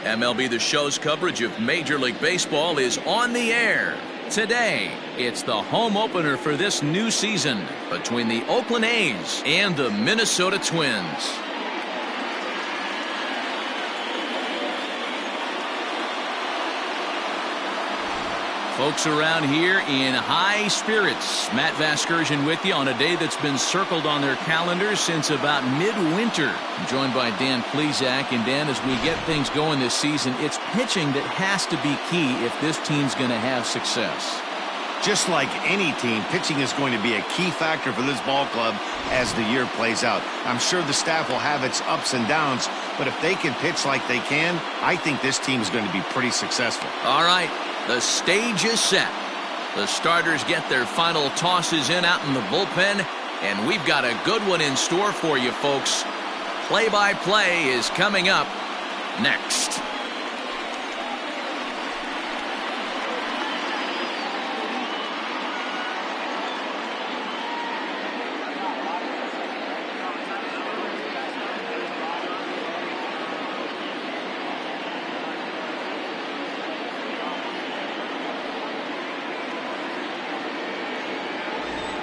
MLB The Show's coverage of Major League Baseball is on the air. Today, it's the home opener for this new season between the Oakland A's and the Minnesota Twins. Folks around here in high spirits. Matt Vasgersian with you on a day that's been circled on their calendars since about midwinter. I'm joined by Dan Plesac. And Dan, as we get things going this season, it's pitching that has to be key if this team's going to have success. Just like any team, pitching is going to be a key factor for this ball club as the year plays out. I'm sure the staff will have its ups and downs, but if they can pitch like they can, I think this team is going to be pretty successful. All right. The stage is set. The starters get their final tosses in out in the bullpen, and we've got a good one in store for you, folks. Play-by-play is coming up next.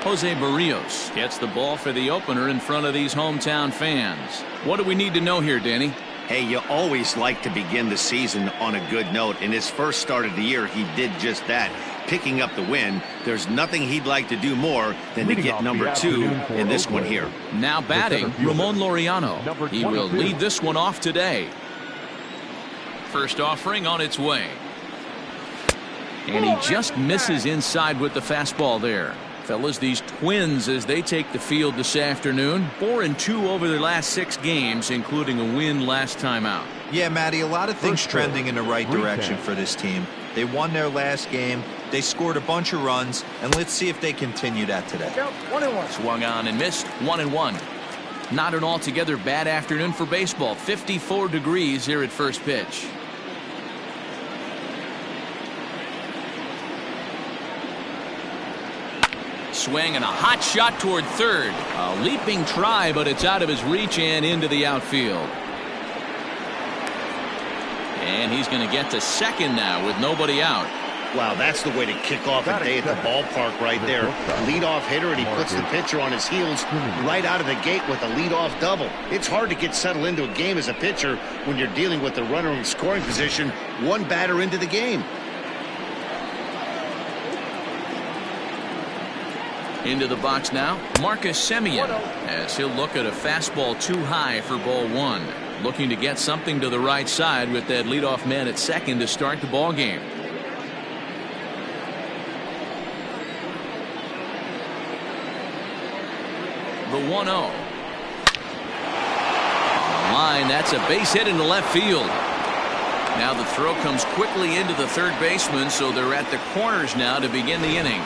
Jose Barrios gets the ball for the opener in front of these hometown fans. What do we need to know here, Danny? Hey, you always like to begin the season on a good note. In his first start of the year, he did just that, picking up the win. There's nothing he'd like to do more than to get number 2 in this one here. Now batting, Ramon Laureano. He will lead this one off today. First offering on its way. And he just misses inside with the fastball there. Fellas, these Twins, as they take the field this afternoon, 4-2 over their last 6 games, including a win last time out. Yeah, Matty, a lot of things trending in the right direction for this team. They won their last game, they scored a bunch of runs, and let's see if they continue that today. 1-1. Swung on and missed, 1-1. Not an altogether bad afternoon for baseball. 54 degrees here at first pitch. Swing and a hot shot toward third. A leaping try, but it's out of his reach and into the outfield. And he's going to get to second now with nobody out. Wow, that's the way to kick off a day at the ballpark right there. Leadoff hitter, and he puts the pitcher on his heels right out of the gate with a leadoff double. It's hard to get settled into a game as a pitcher when you're dealing with the runner in scoring position one batter into the game. Into the box now, Marcus Semien, as he'll look at a fastball too high for ball 1. Looking to get something to the right side with that leadoff man at second to start the ball game. The 1-0. On the line, that's a base hit into left field. Now the throw comes quickly into the third baseman, so they're at the corners now to begin the inning.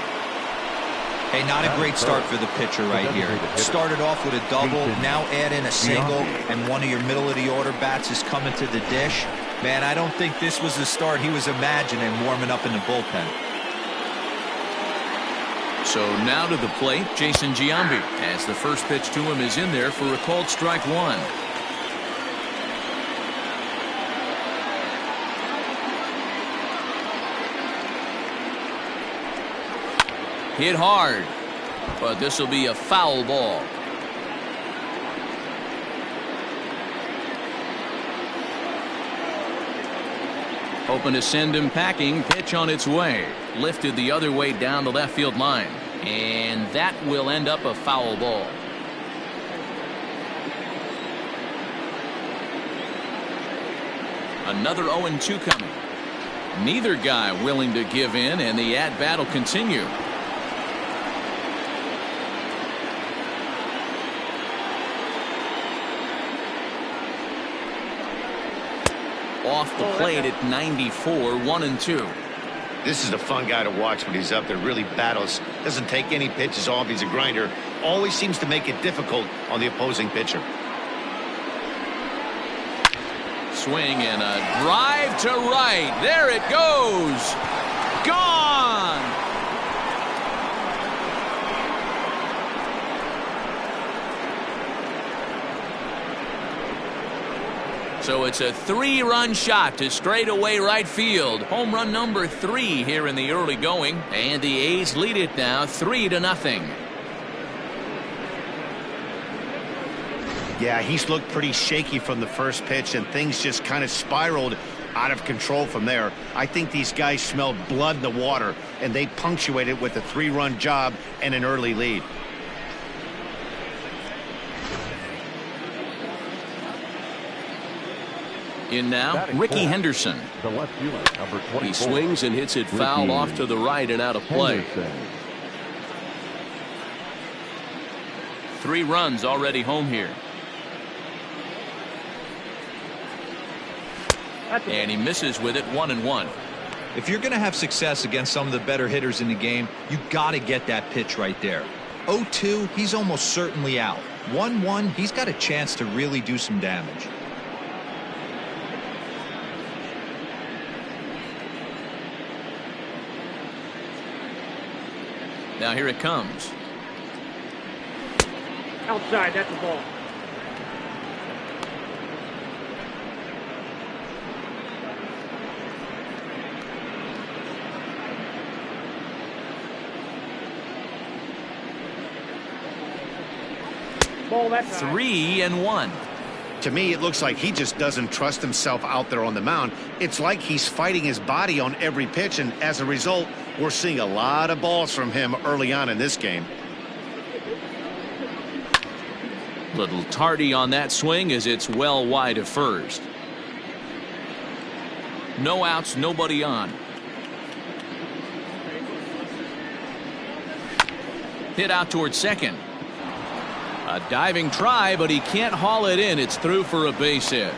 Hey, not a great start for the pitcher right here. Started off with a double, now add in a single, and one of your middle-of-the-order bats is coming to the dish. Man, I don't think this was the start he was imagining warming up in the bullpen. So now to the plate, Jason Giambi, as the first pitch to him is in there for a called strike 1. Hit hard, but this will be a foul ball. Hoping to send him packing. Pitch on its way. Lifted the other way down the left field line. And that will end up a foul ball. Another 0-2 coming. Neither guy willing to give in, and the at-bat will continue. Off the plate at 94, 1-2. This is a fun guy to watch when he's up there. Really battles. Doesn't take any pitches off. He's a grinder. Always seems to make it difficult on the opposing pitcher. Swing and a drive to right. There it goes. Gone. So it's a 3-run shot to straightaway right field. Home run number 3 here in the early going. And the A's lead it now 3-0. Yeah, he's looked pretty shaky from the first pitch, and things just kind of spiraled out of control from there. I think these guys smelled blood in the water, and they punctuated with a 3-run job and an early lead. In now, Ricky Henderson. The left fielder, number 24. He swings and hits it foul Ricky off to the right and out of play. Henderson. 3 runs already home here. And he misses with it 1-1. If you're going to have success against some of the better hitters in the game, you got to get that pitch right there. 0-2, he's almost certainly out. 1-1, he's got a chance to really do some damage. Now here it comes. Outside, that's the ball. Ball that side. 3-1. To me, it looks like he just doesn't trust himself out there on the mound. It's like he's fighting his body on every pitch, and as a result, we're seeing a lot of balls from him early on in this game. Little tardy on that swing as it's well wide of first. No outs, nobody on. Hit out towards second. A diving try, but he can't haul it in. It's through for a base hit.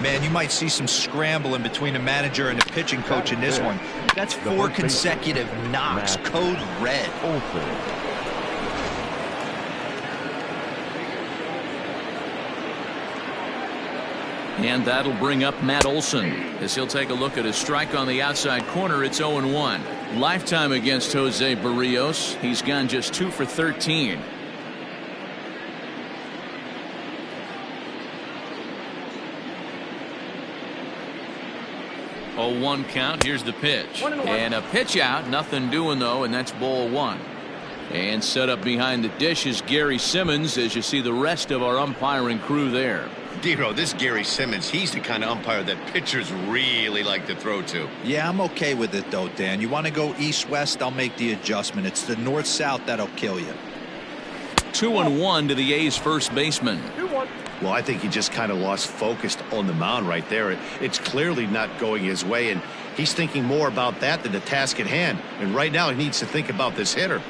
Man, you might see some scrambling between a manager and a pitching coach in this one. That's 4 consecutive knocks. Code red. And that'll bring up Matt Olson as he'll take a look at a strike on the outside corner. It's 0-1. Lifetime against Jose Barrios. He's gone just 2 for 13. 0-1 count. Here's the pitch. And a pitch out. Nothing doing, though, and that's ball 1. And set up behind the dish is Gary Simmons as you see the rest of our umpiring crew there. Dero, this Gary Simmons, he's the kind of umpire that pitchers really like to throw to. Yeah, I'm okay with it, though, Dan. You want to go east-west, I'll make the adjustment. It's the north-south that'll kill you. 2-1 to the A's first baseman. 2-1. Well, I think he just kind of lost focus on the mound right there. It's clearly not going his way, and he's thinking more about that than the task at hand. And right now he needs to think about this hitter.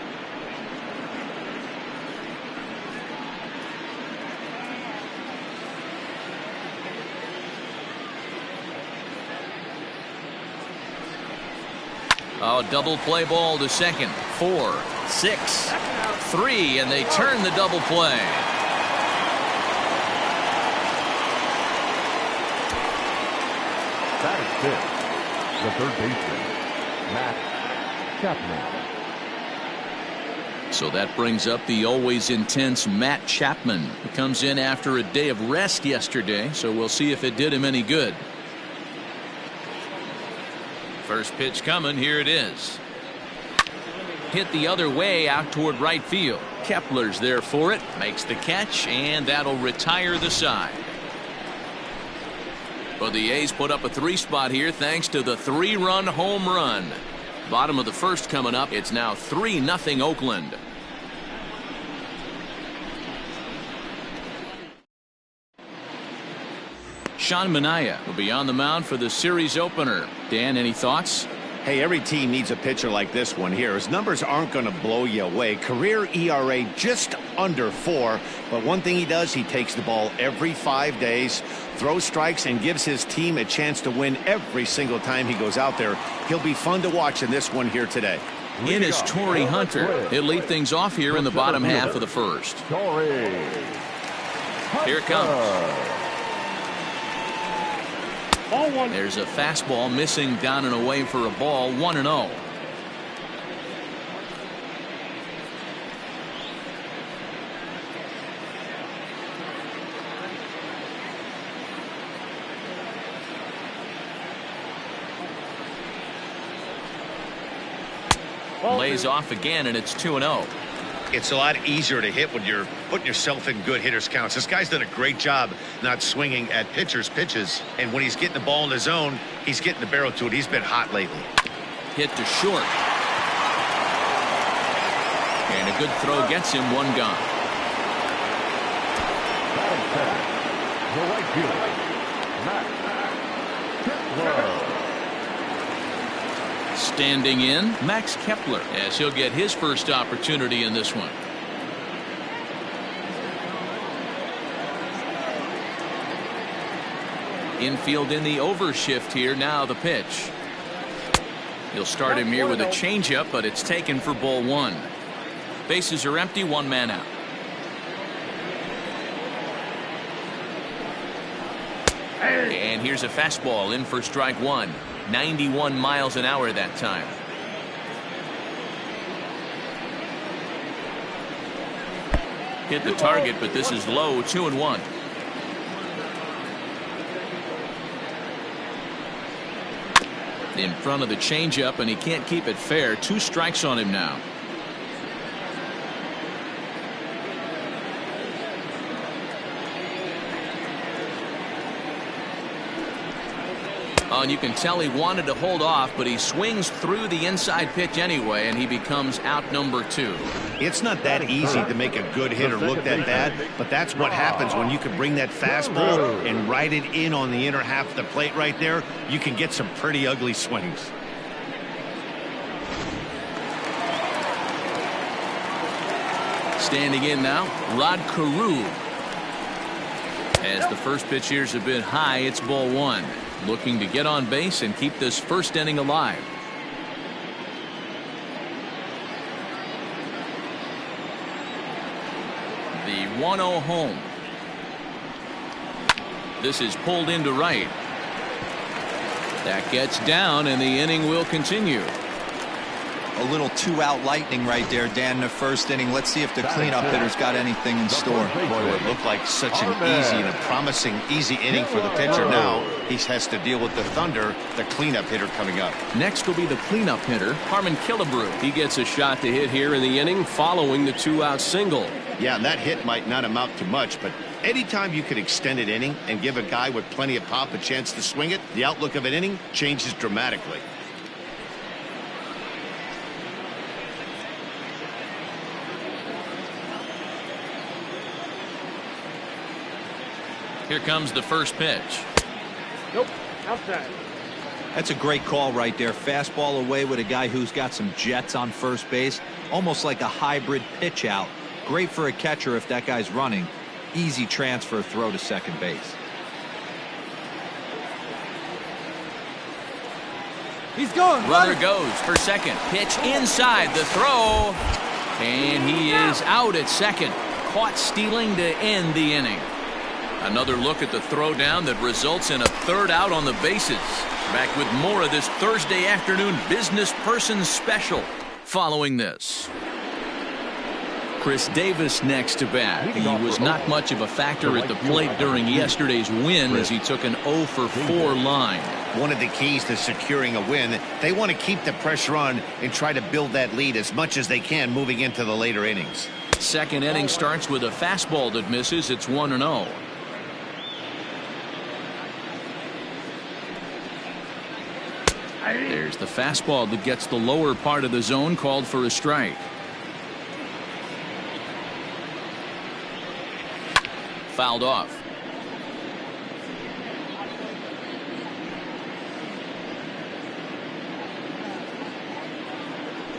Oh, double play ball to second. 4, 6, 3, and they turn the double play. That is fifth. The third baseman, Matt Chapman. So that brings up the always intense Matt Chapman, who comes in after a day of rest yesterday, so we'll see if it did him any good. First pitch coming. Here it is. Hit the other way out toward right field. Kepler's there for it. Makes the catch, and that'll retire the side. But the A's put up a 3-spot here thanks to the 3-run home run. Bottom of the first coming up. It's now 3-0 Oakland. Sean Manaea will be on the mound for the series opener. Dan, any thoughts? Hey, every team needs a pitcher like this one here. His numbers aren't going to blow you away. Career ERA just under 4. But one thing he does, he takes the ball every 5 days, throws strikes, and gives his team a chance to win every single time he goes out there. He'll be fun to watch in this one here today. In is Torrey Hunter. He'll lead things off here in the bottom half of the first. Here it comes. Ball 1. There's a fastball missing down and away for a ball. 1-0. Lays off again, and it's 2-0. It's a lot easier to hit when you're putting yourself in good hitters' counts. This guy's done a great job not swinging at pitchers' pitches. And when he's getting the ball in the zone, he's getting the barrel to it. He's been hot lately. Hit to short. And a good throw gets him one gone. The right fielder, Max Kepler. Standing in, Max Kepler, as he'll get his first opportunity in this one. Infield in the overshift here. Now the pitch. He'll start him here with a changeup, but it's taken for ball one. Bases are empty, one man out. And here's a fastball in for strike one. 91 miles an hour that time. Hit the target, but this is low. 2-1. In front of the changeup, and he can't keep it fair. 2 strikes on him now. And you can tell he wanted to hold off, but he swings through the inside pitch anyway, and he becomes out number 2. It's not that easy to make a good hitter look that bad, but that's what happens when you can bring that fastball and ride it in on the inner half of the plate right there. You can get some pretty ugly swings. Standing in now, Rod Carew. As the first pitch here is a bit high, it's ball one. Looking to get on base and keep this first inning alive. The 1-0 home. This is pulled into right. That gets down, and the inning will continue. A little 2-out lightning right there, Dan, in the first inning. Let's see if the cleanup hitter's got anything in store. Boy, it looked like such an easy and a promising easy inning for the pitcher. Now he has to deal with the Thunder, the cleanup hitter coming up. Next will be the cleanup hitter, Harmon Killebrew. He gets a shot to hit here in the inning following the 2-out single. Yeah, and that hit might not amount to much, but anytime you can extend an inning and give a guy with plenty of pop a chance to swing it, the outlook of an inning changes dramatically. Here comes the first pitch. Nope, outside. That's a great call right there. Fastball away with a guy who's got some jets on first base. Almost like a hybrid pitch out. Great for a catcher if that guy's running. Easy transfer throw to second base. He's going. Runner goes for second. Pitch inside the throw. And he is out at second. Caught stealing to end the inning. Another look at the throwdown that results in a third out on the bases. Back with more of this Thursday afternoon business person special following this. Chris Davis next to bat. He was not much of a factor at the plate during yesterday's win as he took an 0-for-4 line. One of the keys to securing a win, they want to keep the pressure on and try to build that lead as much as they can moving into the later innings. Second inning starts with a fastball that misses. It's 1-0. There's the fastball that gets the lower part of the zone, called for a strike. Fouled off.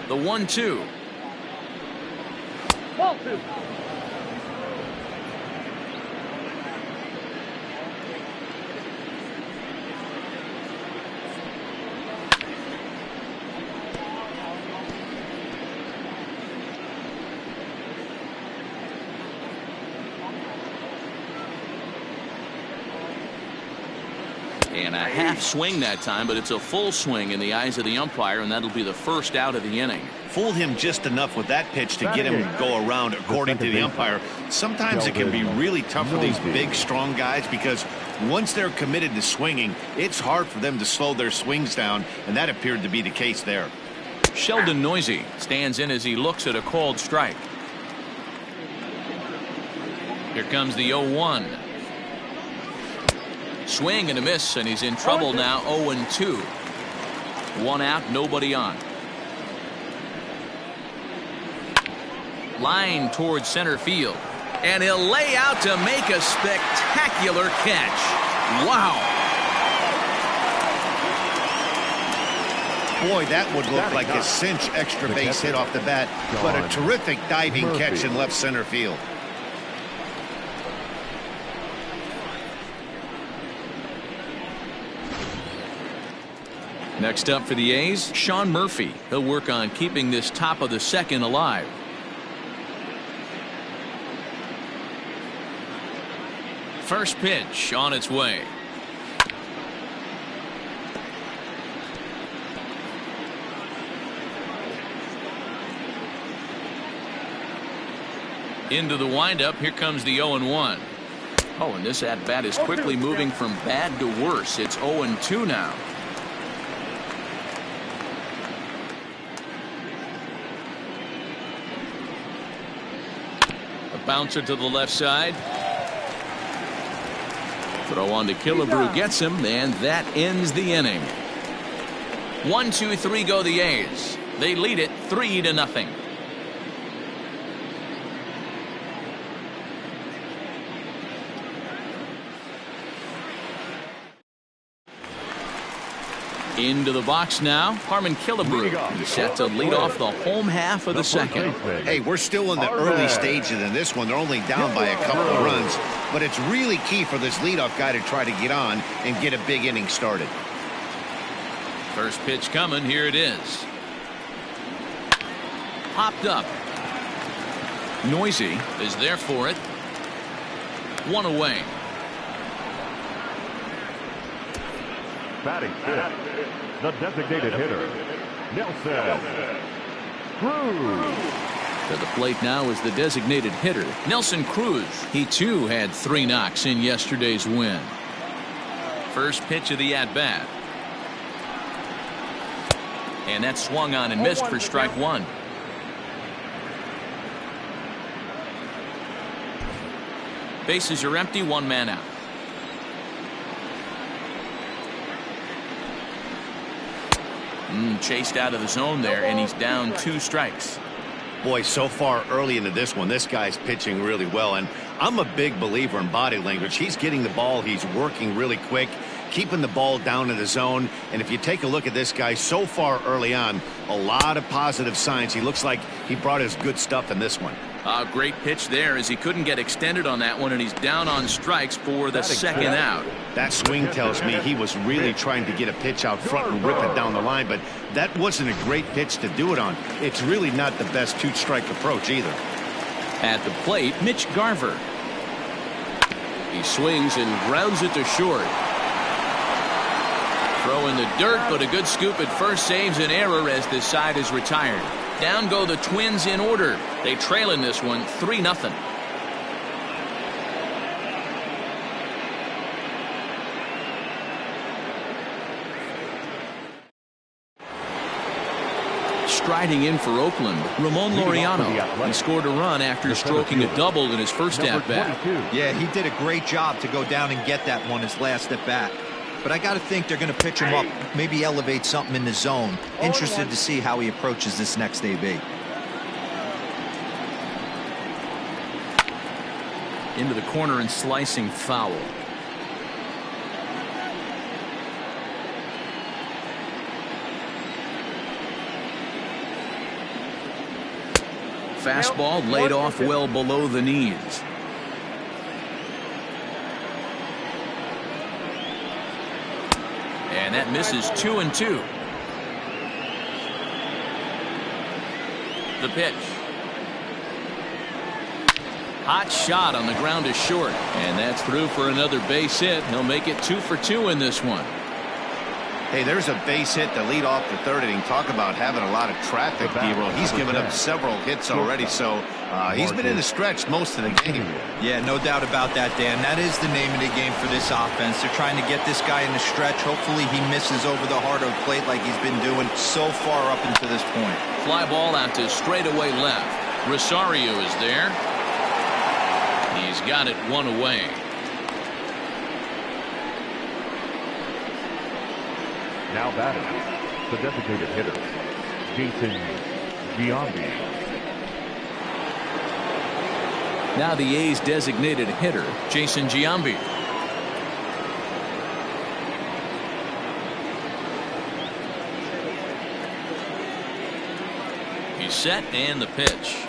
The 1-2. Ball 2. And a half swing that time, but it's a full swing in the eyes of the umpire, and that'll be the first out of the inning. Fooled him just enough with that pitch to get him to go around, according to the umpire. Sometimes it can be really tough for these big, strong guys because once they're committed to swinging, it's hard for them to slow their swings down, and that appeared to be the case there. Sheldon Neuse stands in as he looks at a called strike. Here comes the 0-1. Swing and a miss, and he's in trouble now. 0-2. One out, nobody on. Line towards center field. And he'll lay out to make a spectacular catch. Wow. Boy, that would look like a cinch extra base hit off the bat, but a terrific diving catch in left center field. Next up for the A's, Sean Murphy. He'll work on keeping this top of the second alive. First pitch on its way. Into the windup. Here comes the 0-1. Oh, and this at bat is quickly moving from bad to worse. It's 0-2 now. A bouncer to the left side. Throw on to Killebrew, gets him, and that ends the inning. 1, 2, 3 go the A's. They lead it 3-0. Into the box now, Harmon Killebrew. He's set to lead off the home half of the second. Hey, we're still in the early stages in this one. They're only down by a couple of runs, but it's really key for this leadoff guy to try to get on and get a big inning started. First pitch coming. Here it is. Popped up. Neuse is there for it. One away. Batting fifth, the designated hitter, Nelson Cruz. To the plate now is the designated hitter, Nelson Cruz. He too had 3 knocks in yesterday's win. First pitch of the at-bat. And that swung on and missed for strike 1. Bases are empty, 1 man out. Chased out of the zone there, and he's down 2 strikes. Boy, so far early into this one, this guy's pitching really well, and I'm a big believer in body language. He's getting the ball, he's working really quick, keeping the ball down in the zone, and if you take a look at this guy so far early on, a lot of positive signs. He looks like he brought his good stuff in this one. A great pitch there as he couldn't get extended on that one, and he's down on strikes for the second out. That swing tells me he was really trying to get a pitch out front and rip it down the line, but that wasn't a great pitch to do it on. It's really not the best 2-strike approach either. At the plate, Mitch Garver. He swings and grounds it to short. Throw in the dirt, but a good scoop at first saves an error as this side is retired. Down go the Twins in order. They trail in this one 3-0. Striding in for Oakland, Ramon Laureano. He scored a run after stroking a double in his first at-bat. Yeah, he did a great job to go down and get that one his last at-bat. But I got to think they're going to pitch him up, maybe elevate something in the zone. Interested to see how he approaches this next AB. Into the corner and slicing foul. Fastball laid off well below the knees. And that misses 2-2. The pitch. Hot shot on the ground is short, and that's through for another base hit. He'll make it 2 for 2 in this one. Hey, there's a base hit to lead off the third inning. Talk about having a lot of traffic, D-Roll. He's given up several hits already, so he's been in the stretch most of the game. Yeah, no doubt about that, Dan. That is the name of the game for this offense. They're trying to get this guy in the stretch. Hopefully he misses over the heart of the plate like he's been doing so far up until this point. Fly ball out to straightaway left. Rosario is there. He's got it one away. Now batting, the designated hitter, Jason Giambi. Now the A's designated hitter, Jason Giambi. He's set and the pitch.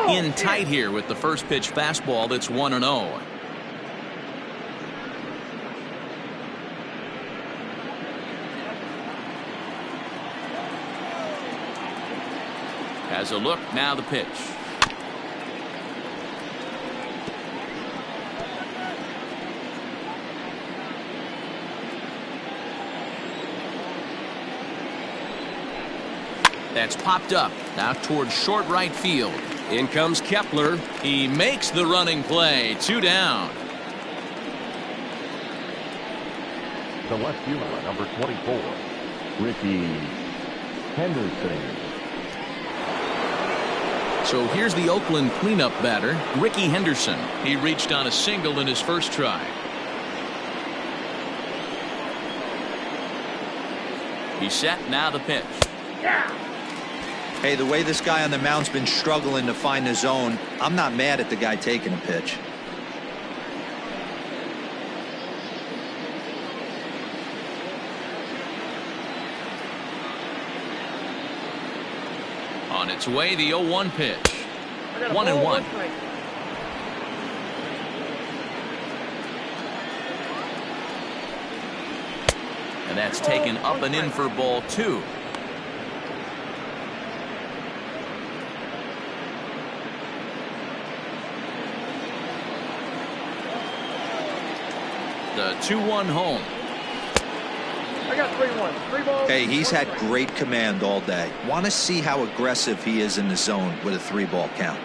In tight here with the first pitch fastball that's 1-0. Has a look, now the pitch. That's popped up, now towards short right field. In comes Kepler. He makes the running play, 2 down. The left fielder, number 24, Ricky Henderson. So here's the Oakland cleanup batter, Ricky Henderson. He reached on a single in his first try. He's set, now the pitch. Hey, the way this guy on the mound's been struggling to find the zone, I'm not mad at the guy taking a pitch. On its way, the 0-1 pitch. 1-1. And that's taken up and in for ball 2. The 2-1 home. I got 3-1. 3 balls. Hey, he's had great command all day. Want to see how aggressive he is in the zone with a 3-ball count.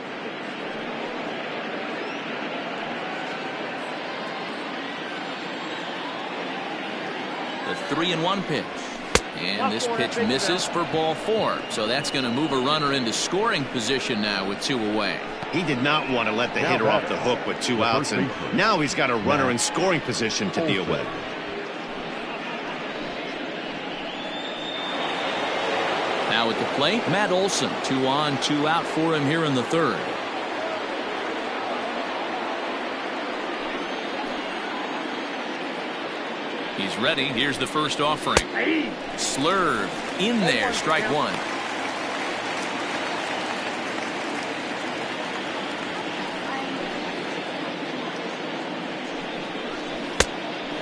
The 3-1 pitch. And this pitch misses for ball 4. So that's going to move a runner into scoring position now with 2 away. He did not want to let the hitter off the hook with 2 outs, and now he's got a runner in scoring position to deal with. Now at the plate, Matt Olson. 2 on, 2 out for him here in the third. He's ready. Here's the first offering. Slurve in there. Strike 1.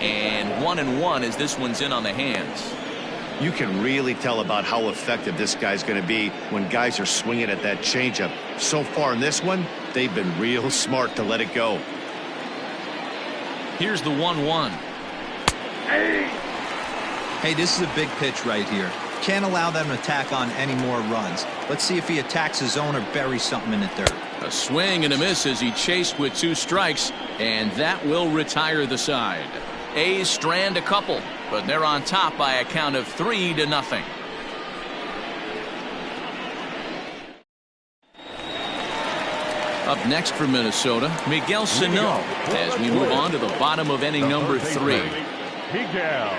And 1-1 as this one's in on the hands. You can really tell about how effective this guy's going to be when guys are swinging at that changeup. So far in this one, they've been real smart to let it go. Here's the 1-1. Hey, this is a big pitch right here. Can't allow them to tack on any more runs. Let's see if he attacks his zone or buries something in the dirt. A swing and a miss as he chased with 2 strikes, and that will retire the side. A's strand a couple, but they're on top by a count of 3-0. Up next for Minnesota, Miguel Sano, as we move on to the bottom of inning number 3. Miguel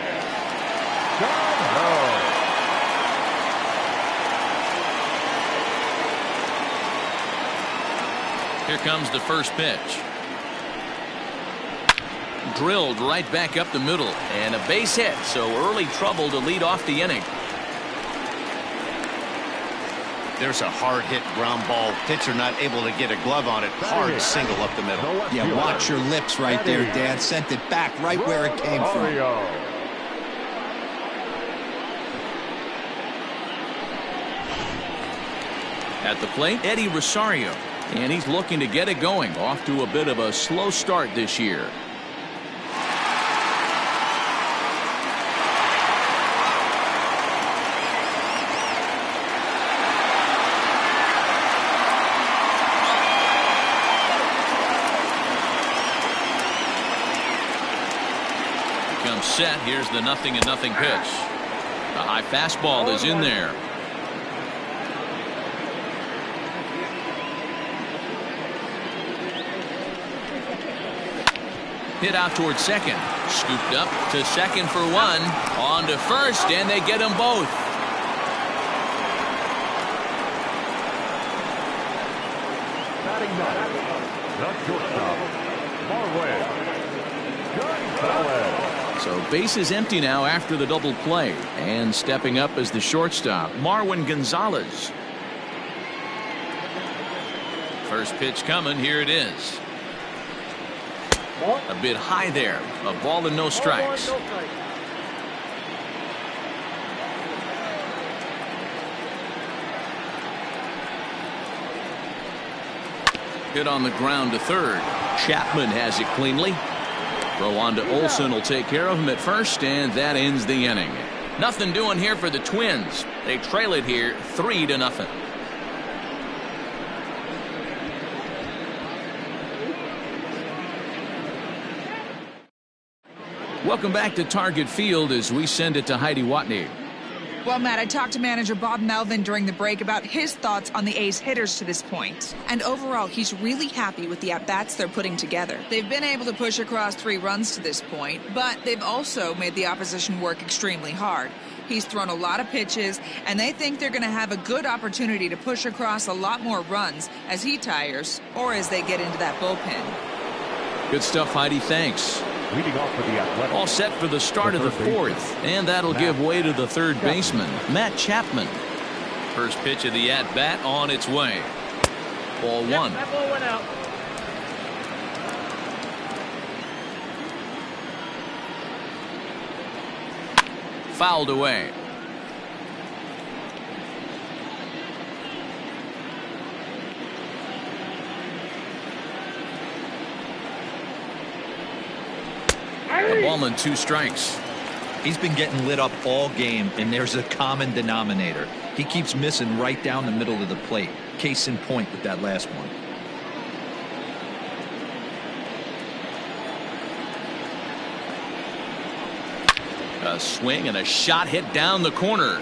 Sano. Here comes the first pitch. Drilled right back up the middle, and a base hit, so early trouble to lead off the inning. There's a hard hit ground ball. Pitcher not able to get a glove on it. Hard single up the middle. Yeah, watch your lips right there, Dan. Sent it back right where it came from. At the plate, Eddie Rosario, and he's looking to get it going. Off to a bit of a slow start this year. set. Here's the 0-0 pitch. The high fastball is in there. Hit out towards second. Scooped up to second for one. On to first, and they get them both. Batting ninth, the shortstop, Marwin Gonzalez. So bases empty now after the double play. And stepping up as the shortstop, Marwin Gonzalez. First pitch coming. Here it is. A bit high there. A ball and no strikes. Hit on the ground to third. Chapman has it cleanly. Throw on to Olson will take care of him at first, and that ends the inning. Nothing doing here for the Twins. They trail it here 3-0. Welcome back to Target Field as we send it to Heidi Watney. Well, Matt, I talked to manager Bob Melvin during the break about his thoughts on the A's hitters to this point. And overall, he's really happy with the at-bats they're putting together. They've been able to push across 3 runs to this point, but they've also made the opposition work extremely hard. He's thrown a lot of pitches, and they think they're going to have a good opportunity to push across a lot more runs as he tires or as they get into that bullpen. Good stuff, Heidi. Thanks. Leading off for the Athletics. All set for the start of the fourth, and that'll give way to the third baseman, Matt Chapman. First pitch of the at-bat on its way. Ball one. That ball went out. Fouled away. A ball and 2 strikes. He's been getting lit up all game, and there's a common denominator. He keeps missing right down the middle of the plate. Case in point with that last one. A swing and a shot hit down the corner.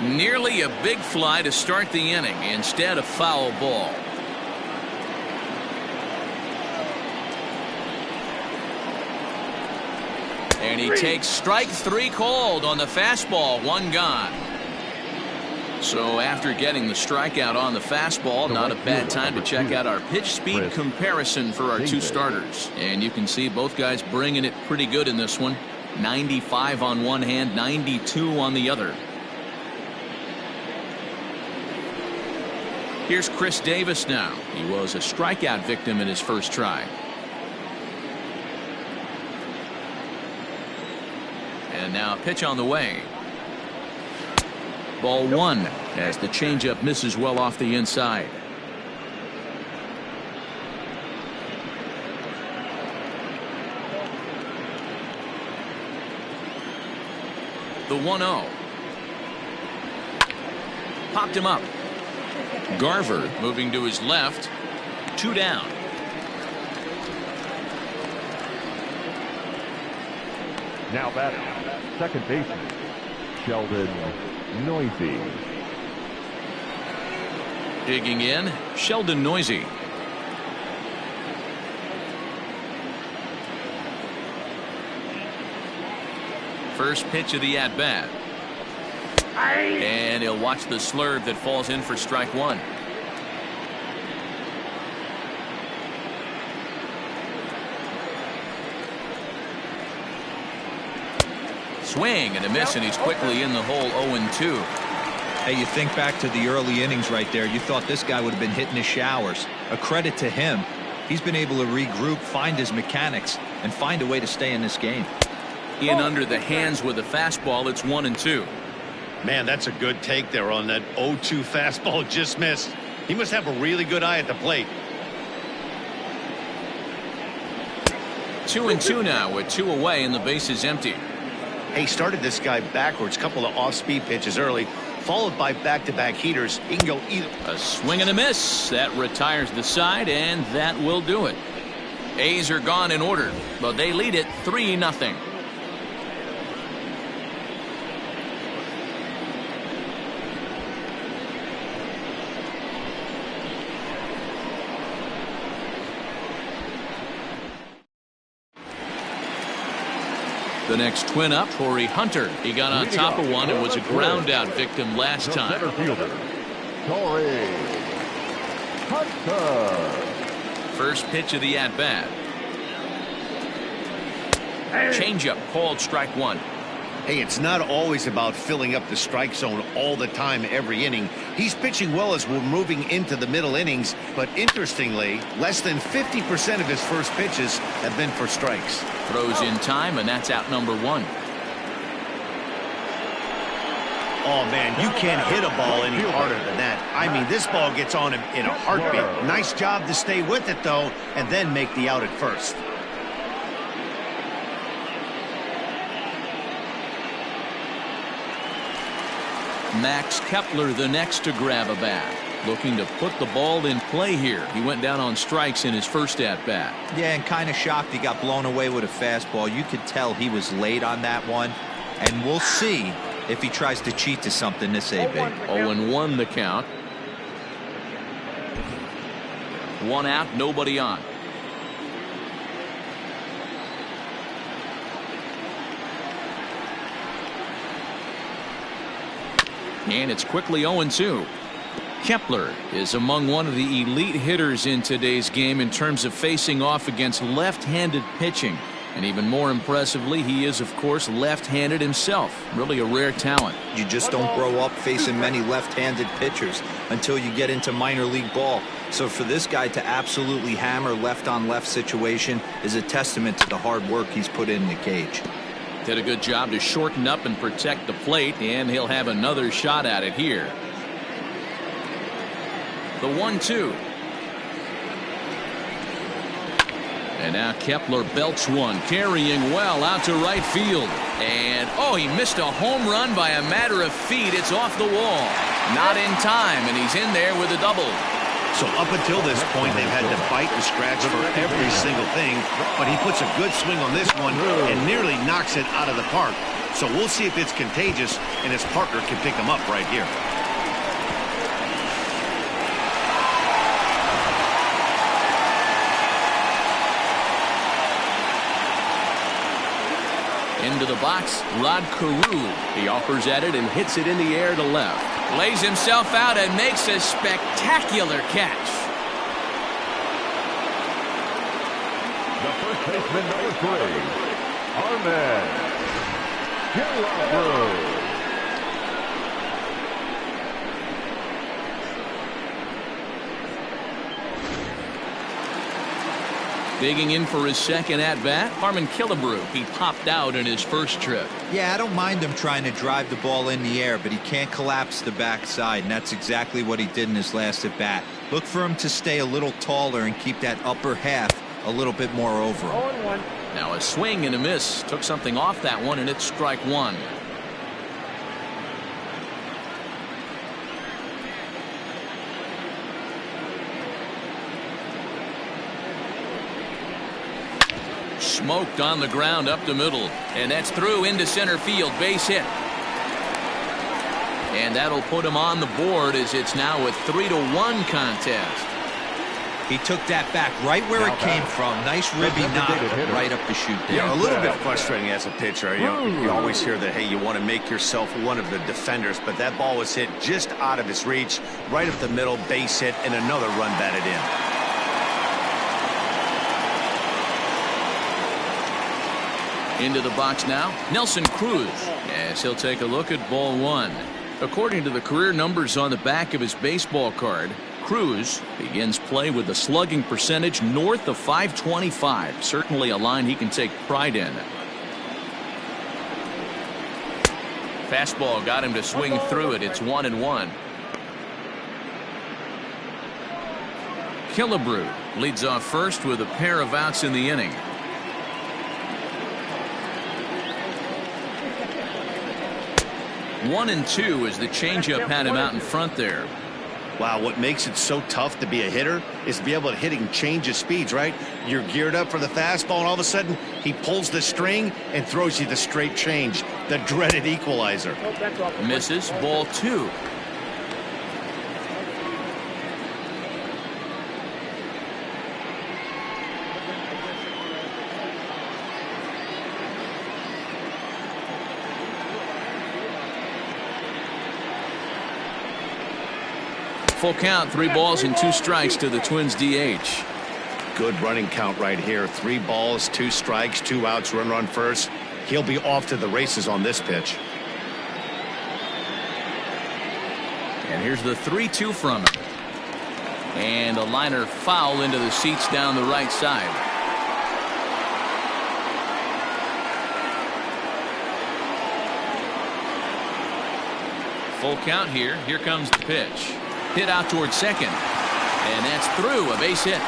Nearly a big fly to start the inning. Instead, a foul ball. And he takes strike 3 called on the fastball. 1 gone. So after getting the strikeout on the fastball, not a bad time to check out our pitch speed comparison for our 2 starters. And you can see both guys bringing it pretty good in this one. 95 on one hand, 92 on the other. Here's Chris Davis now. He was a strikeout victim in his first try. And now a pitch on the way. Ball 1 as the changeup misses well off the inside. The 1-0. Popped him up. Garver moving to his left. 2 down. Now batting, second baseman, Sheldon Noisy. Digging in, Sheldon Noisy. First pitch of the at-bat. And he'll watch the slurve that falls in for strike 1. Swing and a miss, and he's quickly in the hole. 0-2. Hey, you think back to the early innings right there. You thought this guy would have been hitting his showers. A credit to him. He's been able to regroup, find his mechanics, and find a way to stay in this game. In under the hands with a fastball. It's 1-2. Man, that's a good take there on that 0-2 fastball. Just missed. He must have a really good eye at the plate. 2-2 now with 2 away and the base is empty. He started this guy backwards. Couple of off-speed pitches early, followed by back-to-back heaters. He can go either. A swing and a miss. That retires the side, and that will do it. A's are gone in order, but they lead it 3-0. The next twin up, Torrey Hunter. He got on top of one and was a ground out victim last time. Torrey Hunter. First pitch of the at-bat. Changeup called strike one. Hey, it's not always about filling up the strike zone all the time every inning. He's pitching well as we're moving into the middle innings, but interestingly, less than 50% of his first pitches have been for strikes. Throws in time, and that's out number one. Oh, man, you can't hit a ball any harder than that. I mean, this ball gets on him in a heartbeat. Nice job to stay with it, though, and then make the out at first. Max Kepler the next to grab a bat. Looking to put the ball in play here. He went down on strikes in his first at-bat. Yeah, and kind of shocked he got blown away with a fastball. You could tell he was late on that one. And we'll see if he tries to cheat to something this AB. 0-1 the count. One out, nobody on. And it's quickly 0-2. Kepler is among one of the elite hitters in today's game in terms of facing off against left-handed pitching. And even more impressively, he is, of course, left-handed himself. Really a rare talent. You just don't grow up facing many left-handed pitchers until you get into minor league ball. So for this guy to absolutely hammer left-on-left situation is a testament to the hard work he's put in the cage. Did a good job to shorten up and protect the plate, and he'll have another shot at it here. The 1-2. And now Kepler belts one, carrying well out to right field. And, oh, he missed a home run by a matter of feet. It's off the wall. Not in time, and he's in there with a double. So up until this point, they've had to bite and scratch for every single thing, but he puts a good swing on this one and nearly knocks it out of the park. So we'll see if it's contagious and his partner can pick him up right here. Into the box, Rod Carew. He offers at it and hits it in the air to left. Lays himself out and makes a spectacular catch. The first baseman, number 3, Armen Killebrew. Digging in for his second at-bat, Harmon Killebrew. He popped out in his first trip. Yeah, I don't mind him trying to drive the ball in the air, but he can't collapse the backside, and that's exactly what he did in his last at-bat. Look for him to stay a little taller and keep that upper half a little bit more over him. Now a swing and a miss. Took something off that one, and it's strike one. Smoked on the ground up the middle, and that's through into center field. Base hit, and that'll put him on the board as it's now a 3-1 contest. He took that back right where it came from. Nice ribby knock right up the chute there. Yeah, a little bit frustrating as a pitcher. You always hear that, hey, you want to make yourself one of the defenders, but that ball was hit just out of his reach, right up the middle, base hit, and another run batted in. Into the box now, Nelson Cruz, as he'll take a look at ball one. According to the career numbers on the back of his baseball card, Cruz begins play with a slugging percentage north of .525. Certainly a line he can take pride in. Fastball got him to swing through it. It's 1-1. Killebrew leads off first with a pair of outs in the inning. One and two as the changeup had him out in front there. Wow, what makes it so tough to be a hitter is to be able to hitting change of speeds, right? You're geared up for the fastball, and all of a sudden, he pulls the string and throws you the straight change, the dreaded equalizer. Misses, ball 2. Full count, 3 balls and 2 strikes to the Twins DH. Good running count right here. 3 balls, 2 strikes, 2 outs, run first. He'll be off to the races on this pitch. And here's the 3-2 from him. And a liner foul into the seats down the right side. Full count here. Here comes the pitch. Hit out towards second. And that's through, a base hit.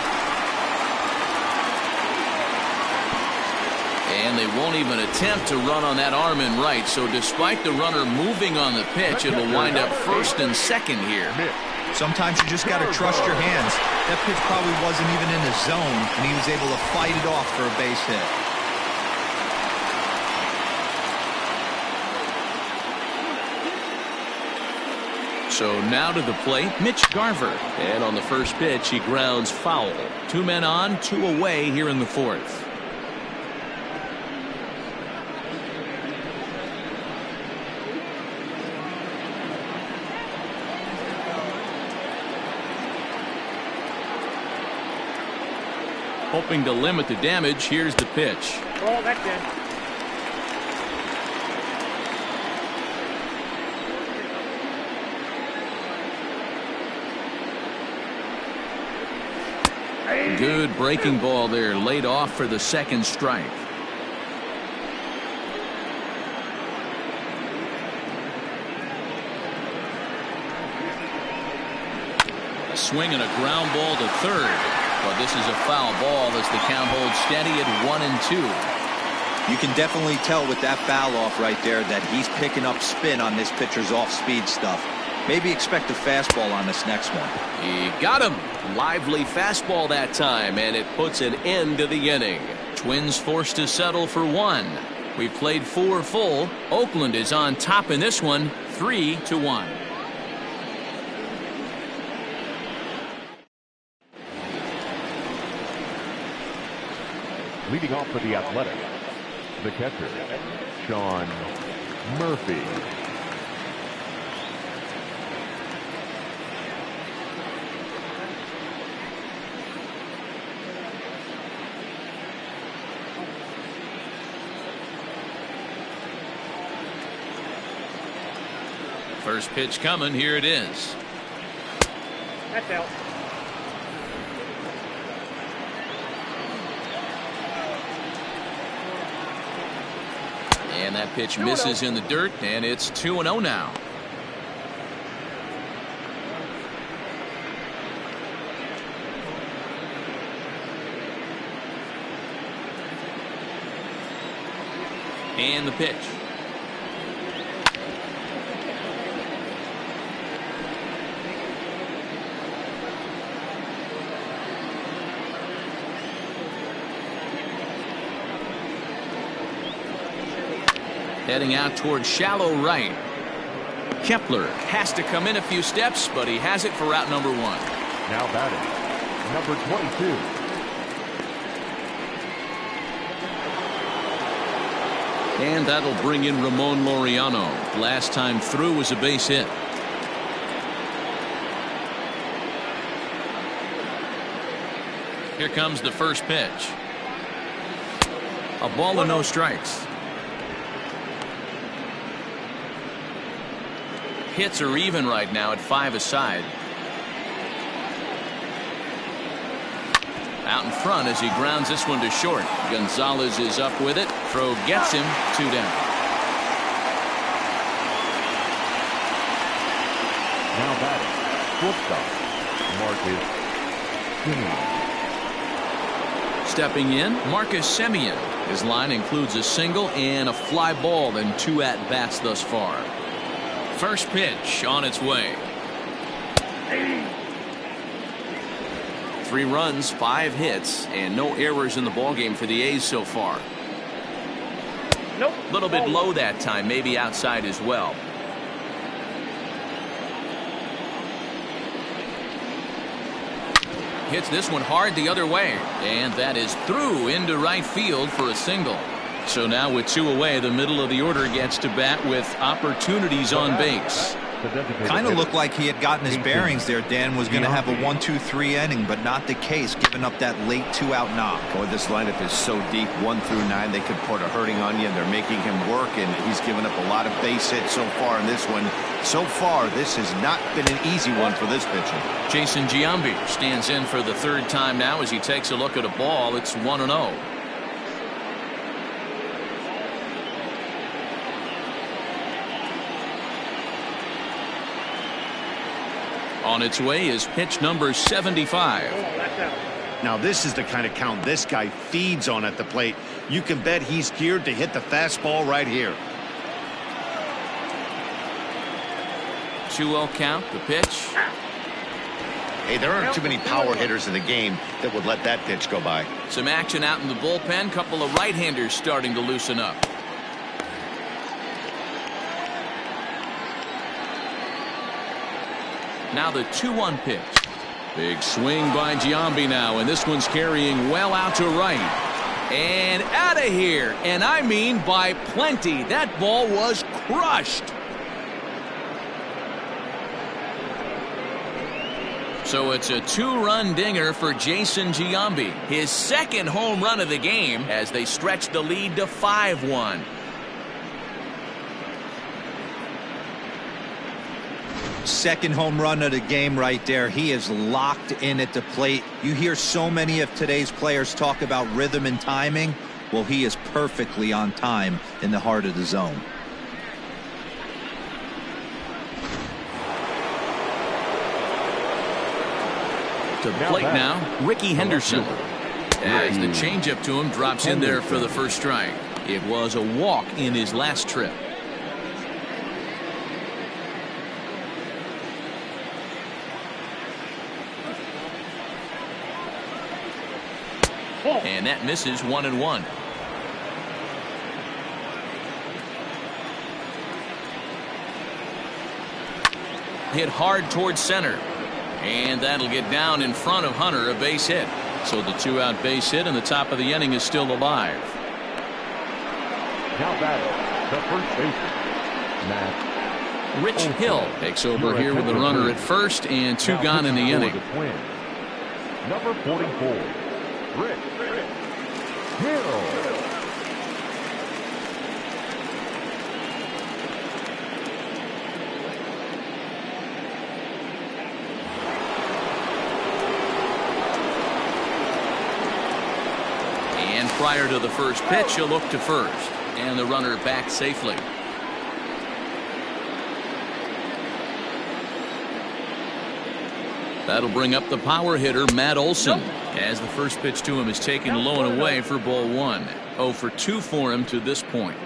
And they won't even attempt to run on that arm in right. So despite the runner moving on the pitch, it'll wind up first and second here. Sometimes you just got to trust your hands. That pitch probably wasn't even in the zone, and he was able to fight it off for a base hit. So now to the plate, Mitch Garver. And on the first pitch, he grounds foul. 2 men on, 2 away here in the 4th. Hoping to limit the damage, here's the pitch. Oh, that's in. Good breaking ball there, laid off for the second strike. A swing and a ground ball to third. But this is a foul ball as the count holds steady at 1-2. You can definitely tell with that foul off right there that he's picking up spin on this pitcher's off-speed stuff. Maybe expect a fastball on this next one. He got him. Lively fastball that time, and it puts an end to the inning. Twins forced to settle for 1. We've played 4 full. Oakland is on top in this one, 3-1. Leading off for the Athletics, the catcher, Sean Murphy. First pitch coming, here it is. That's out. And that pitch misses in the dirt, and it's 2-0 now. And the pitch. Heading out towards shallow right. Kepler has to come in a few steps, but he has it for route number 1. Now batting, number 22. And that'll bring in Ramon Laureano. Last time through was a base hit. Here comes the first pitch. A ball and no strikes. Hits are even right now at 5 aside. Out in front as he grounds this one to short. Gonzalez is up with it. Throw gets him, 2 down. Now batting, shortstop, Marcus Semien. Stepping in, Marcus Semien. His line includes a single and a fly ball and 2 at-bats thus far. First pitch on its way. 3 runs, 5 hits, and no errors in the ballgame for the A's so far. Nope. A little bit low that time, maybe outside as well. Hits this one hard the other way, and that is through into right field for a single. So now with 2 away, the middle of the order gets to bat with opportunities on base. Kind of looked like he had gotten his bearings there. Dan was going to have a 1-2-3 inning, but not the case, giving up that late 2-out knock. Boy, this lineup is so deep, 1 through 9. They could put a hurting on you, and they're making him work, and he's given up a lot of base hits so far in this one. So far, this has not been an easy one for this pitcher. Jason Giambi stands in for the 3rd time now as he takes a look at a ball. It's 1-0. On its way is pitch number 75. Now this is the kind of count this guy feeds on at the plate. You can bet he's geared to hit the fastball right here. 2-0 count, the pitch. Hey, there aren't too many power hitters in the game that would let that pitch go by. Some action out in the bullpen. Couple of right-handers starting to loosen up. Now the 2-1 pitch. Big swing by Giambi now, and this one's carrying well out to right. And out of here, and I mean by plenty. That ball was crushed. So it's a 2-run dinger for Jason Giambi. His 2nd home run of the game as they stretch the lead to 5-1. Second home run of the game right there. He is locked in at the plate. You hear so many of today's players talk about rhythm and timing. Well, he is perfectly on time in the heart of the zone. To the plate now, Ricky Henderson. As the changeup to him drops in there for the first strike. It was a walk in his last trip. And that misses 1-1. Hit hard towards center. And that'll get down in front of Hunter, a base hit. So the 2-out base hit, and the top of the inning is still alive. Now batting, the first baseman, Matt Rich Olson. Hill takes over here with a runner at first and 2 gone in the inning. The Twins, number 44, Rich Hill. And prior to the first pitch, he'll look to first. And the runner back safely. That'll bring up the power hitter, Matt Olson, as the first pitch to him is taken low and away for ball 1. 0 for 2 for him to this point.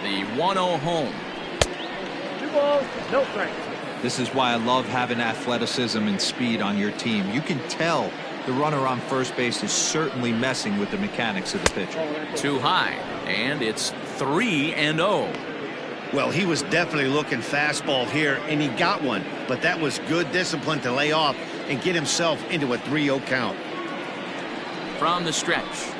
The 1-0 home. 2 balls, no strikes. This is why I love having athleticism and speed on your team. You can tell the runner on first base is certainly messing with the mechanics of the pitcher. Too high, and it's 3-0. Well, he was definitely looking fastball here, and he got one. But that was good discipline to lay off and get himself into a 3-0 count. From the stretch.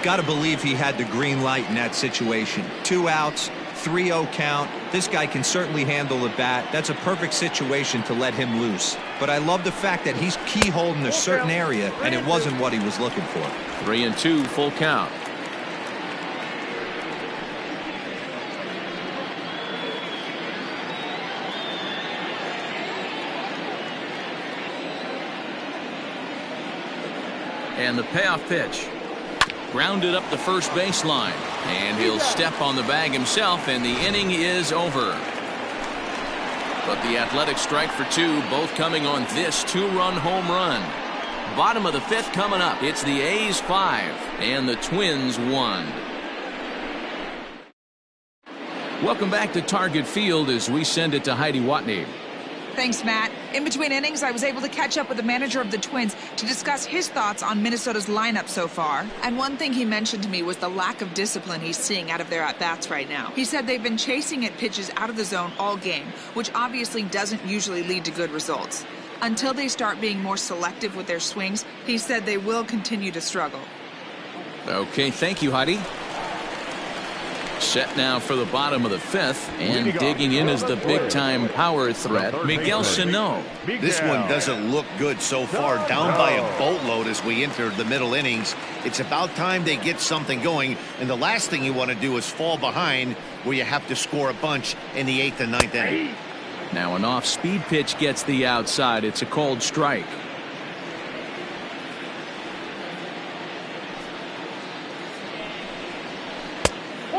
Got to believe he had the green light in that situation. 2 outs, 3-0 count. This guy can certainly handle the bat. That's a perfect situation to let him loose. But I love the fact that he's keyholed in a certain area, and it wasn't what he was looking for. 3-2, full count. And the payoff pitch. Grounded up the first baseline. And he'll step on the bag himself, and the inning is over. But the athletic strike for 2, both coming on this 2-run home run. Bottom of the fifth coming up. It's the A's 5 and the Twins 1. Welcome back to Target Field as we send it to Heidi Watney. Thanks, Matt. In between innings, I was able to catch up with the manager of the Twins to discuss his thoughts on Minnesota's lineup so far. And one thing he mentioned to me was the lack of discipline he's seeing out of their at-bats right now. He said they've been chasing at pitches out of the zone all game, which obviously doesn't usually lead to good results. Until they start being more selective with their swings, he said they will continue to struggle. Okay, thank you, Heidi. Set now for the bottom of the fifth, and digging in is the big-time power threat, Miguel Sano. This one doesn't look good so far, down by a boatload as we enter the middle innings. It's about time they get something going, and the last thing you want to do is fall behind where you have to score a bunch in the 8th and 9th inning. Now an off-speed pitch gets the outside. It's a called strike.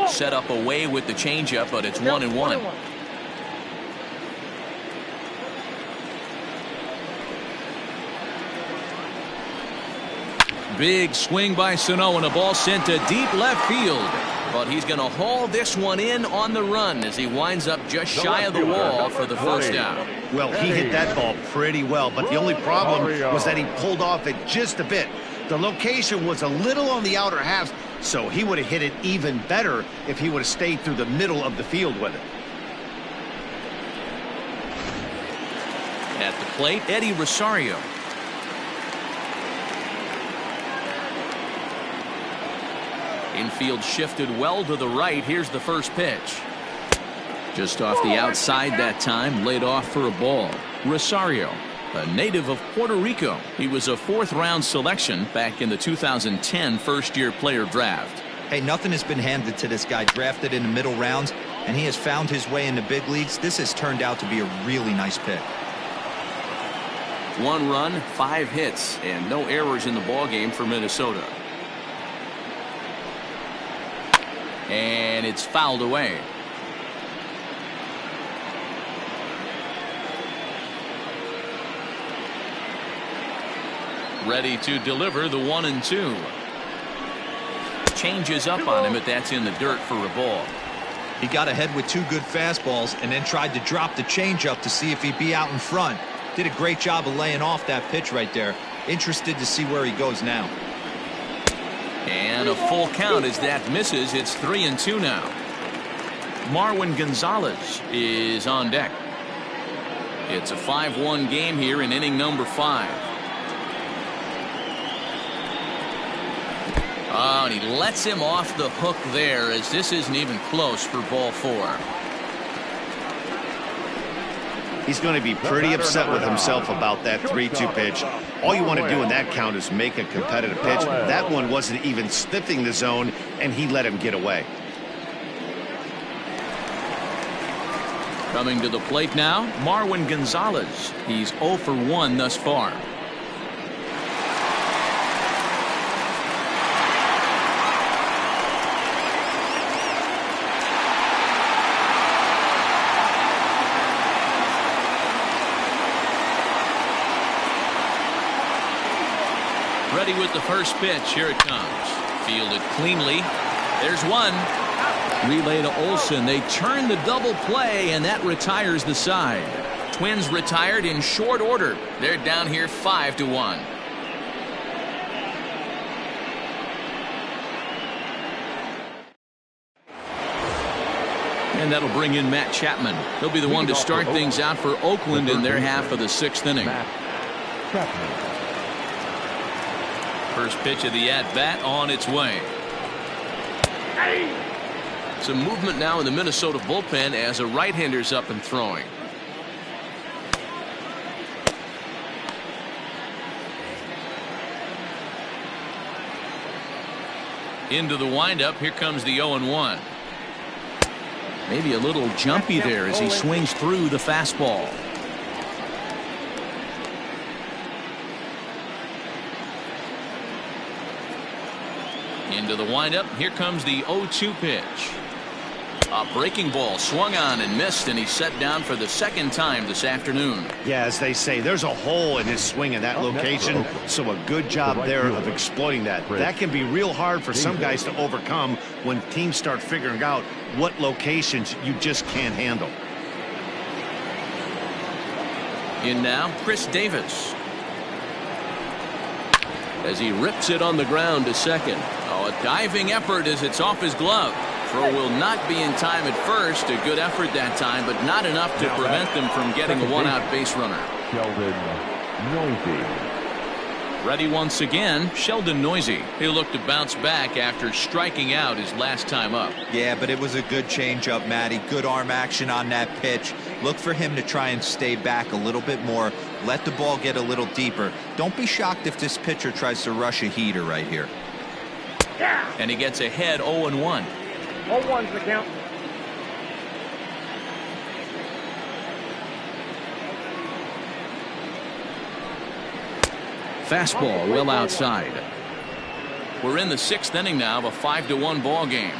Set up away with the changeup, but it's 1-1. Big swing by Sano and a ball sent to deep left field. But he's going to haul this one in on the run as he winds up just shy of the wall for the first out. Well, he hit that ball pretty well, but the only problem was that he pulled off it just a bit. The location was a little on the outer half, so he would have hit it even better if he would have stayed through the middle of the field with it. At the plate, Eddie Rosario. Infield shifted well to the right. Here's the first pitch. Just off the outside that time, laid off for a ball. Rosario, a native of Puerto Rico. He was a 4th-round selection back in the 2010 first-year player draft. Hey, nothing has been handed to this guy. Drafted in the middle rounds, and he has found his way in the big leagues. This has turned out to be a really nice pick. 1 run, 5 hits, and no errors in the ballgame for Minnesota. And it's fouled away. Ready to deliver the 1-2. Changes up on him, but that's in the dirt for a ball. He got ahead with 2 good fastballs and then tried to drop the changeup to see if he'd be out in front. Did a great job of laying off that pitch right there. Interested to see where he goes now. And a full count as that misses. It's 3-2 now. Marwin Gonzalez is on deck. It's a 5-1 game here in inning number 5. Oh, and he lets him off the hook there as this isn't even close for ball 4. He's going to be pretty upset with himself about that 3-2 pitch. All you want to do in that count is make a competitive pitch. That one wasn't even sniffing the zone, and he let him get away. Coming to the plate now, Marwin Gonzalez. He's 0 for 1 thus far. Ready with the first pitch. Here it comes. Fielded cleanly. There's one. Relay to Olsen. They turn the double play, and that retires the side. Twins retired in short order. They're down here 5-1. And that'll bring in Matt Chapman. He'll be the one to start things out for Oakland in their half of the 6th inning. First pitch of the at-bat on its way. Some movement now in the Minnesota bullpen as a right-hander's up and throwing. Into the windup. Here comes the 0-1. Maybe a little jumpy there as he swings through the fastball. Into the windup. Here comes the 0-2 pitch. A breaking ball swung on and missed, and he's set down for the second time this afternoon. Yeah, as they say, there's a hole in his swing in that location, so a good job there of exploiting that. That can be real hard for some guys to overcome when teams start figuring out what locations you just can't handle. In now, Chris Davis. As he rips it on the ground to second. Oh, a diving effort as it's off his glove. Throw will not be in time at first. A good effort that time, but not enough to prevent them from getting a one-out base runner. Sheldon Neuse. Ready once again, Sheldon Neuse. He'll look to bounce back after striking out his last time up. Yeah, but it was a good changeup, Matty. Good arm action on that pitch. Look for him to try and stay back a little bit more. Let the ball get a little deeper. Don't be shocked if this pitcher tries to rush a heater right here. And he gets ahead 0-1. 0-1's the count. Fastball well outside. We're in the sixth inning now of a 5-1 ball game.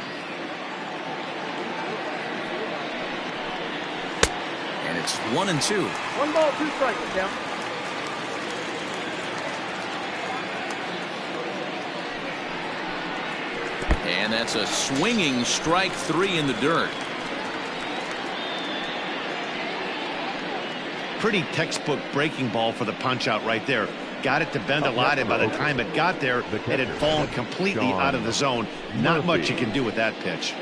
And it's 1-2. 1 ball, 2 strikes the count. And that's a swinging strike 3 in the dirt. Pretty textbook breaking ball for the punch out right there. Got it to bend a lot, and by the time it got there, it had fallen completely out of the zone. Not much you can do with that pitch.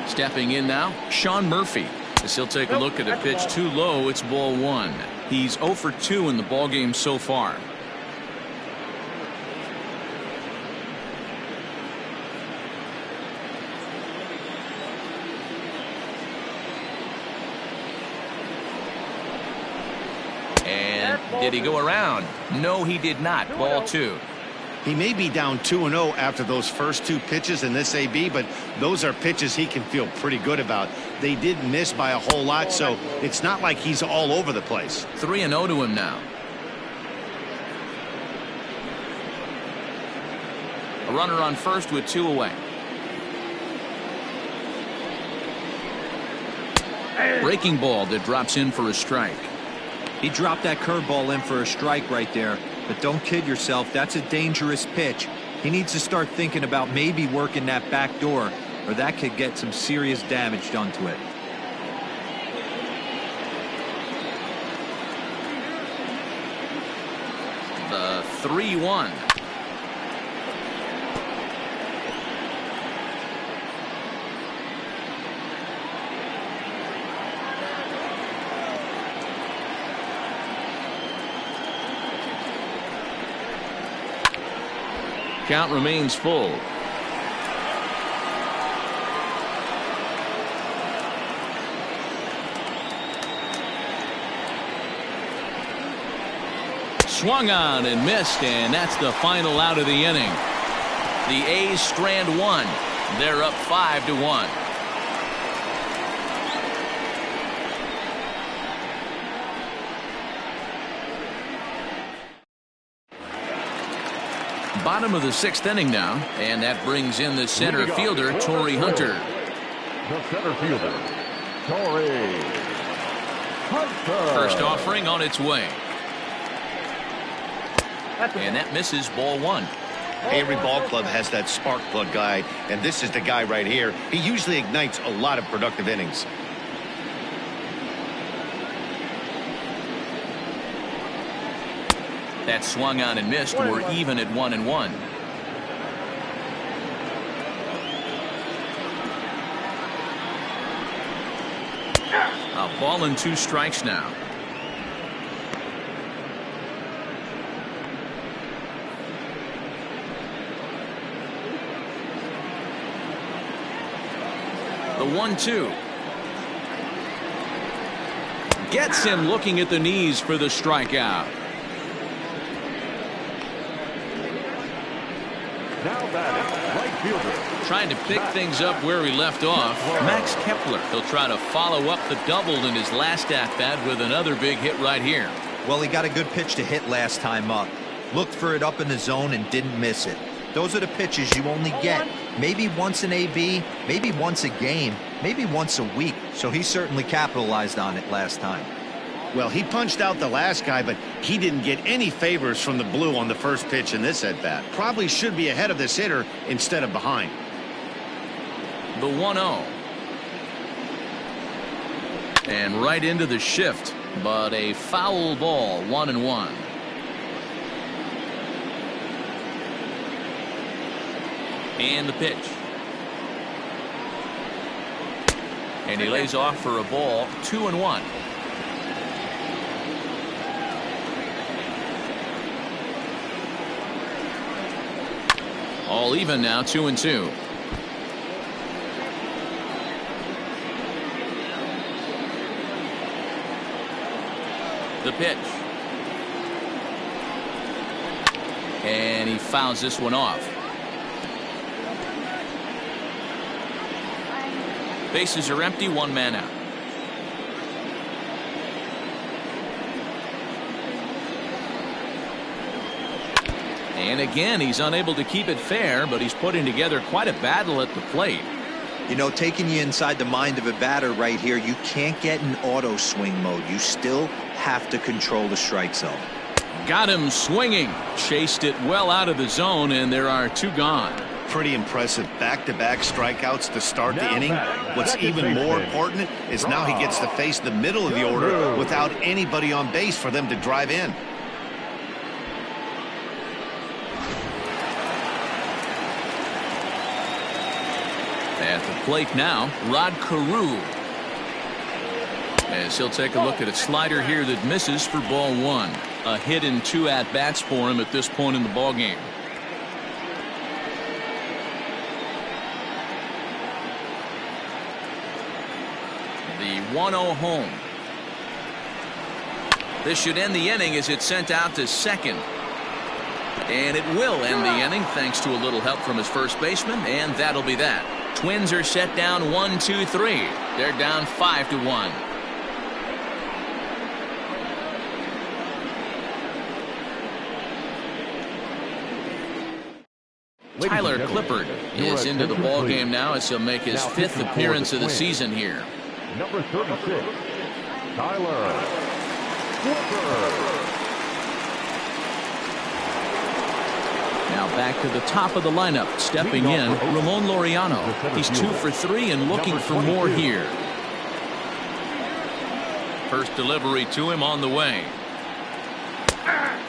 Stepping in now, Sean Murphy. As he'll take a look at a pitch too low, it's ball 1. He's 0 for 2 in the ball game so far. And did he go around? No, he did not. Ball 2. He may be down 2-0 after those first 2 pitches in this AB, but those are pitches he can feel pretty good about. They did miss by a whole lot, so it's not like he's all over the place. 3-0 to him now. A runner on first with 2 away. Breaking ball that drops in for a strike. He dropped that curveball in for a strike right there. But don't kid yourself, that's a dangerous pitch. He needs to start thinking about maybe working that back door, or that could get some serious damage done to it. The 3-1. Count remains full. Swung on and missed, and that's the final out of the inning. The A's strand 1. They're up 5-1. Bottom of the 6th inning now, and that brings in the center fielder, Torii Hunter. The center fielder, Torii Hunter. First offering on its way. And that misses ball 1. Every ball club has that spark plug guy, and this is the guy right here. He usually ignites a lot of productive innings. That swung on and missed. We're even at 1-1. A ball and 2 strikes now. The 1-2. Gets him looking at the knees for the strikeout. Now batting, right fielder. Trying to pick things up where he left off, Max Kepler. He'll try to follow up the double in his last at-bat with another big hit right here. Well, he got a good pitch to hit last time up. Looked for it up in the zone and didn't miss it. Those are the pitches you only get maybe once an AB, maybe once a game, maybe once a week. So he certainly capitalized on it last time. Well, he punched out the last guy, but he didn't get any favors from the blue on the first pitch in this at-bat. Probably should be ahead of this hitter instead of behind. The 1-0. And right into the shift, but a foul ball, 1-1. And the pitch. And he lays off for a ball, 2-1. All even now, 2-2. The pitch. And he fouls this one off. Bases are empty, one man out. And again, he's unable to keep it fair, but he's putting together quite a battle at the plate. You know, taking you inside the mind of a batter right here, you can't get in auto swing mode. You still have to control the strike zone. Got him swinging. Chased it well out of the zone, and there are two gone. Pretty impressive back-to-back strikeouts to start the inning. What's even more important is now he gets to face the middle of the order without anybody on base for them to drive in. At the plate now, Rod Carew. As he'll take a look at a slider here that misses for ball one. A hit in 2 at-bats for him at this point in the ballgame. The 1-0 home. This should end the inning as it's sent out to second. And it will end the inning thanks to a little help from his first baseman, and that'll be that. Twins are set down 1-2-3. They're down 5-1. Tyler Clippard is into the ball game now as he'll make his 5th appearance of the season here. Number 36, Tyler Clippard. Now back to the top of the lineup, stepping in, Ramon Laureano. He's 2 for 3 and looking for more here. First delivery to him on the way.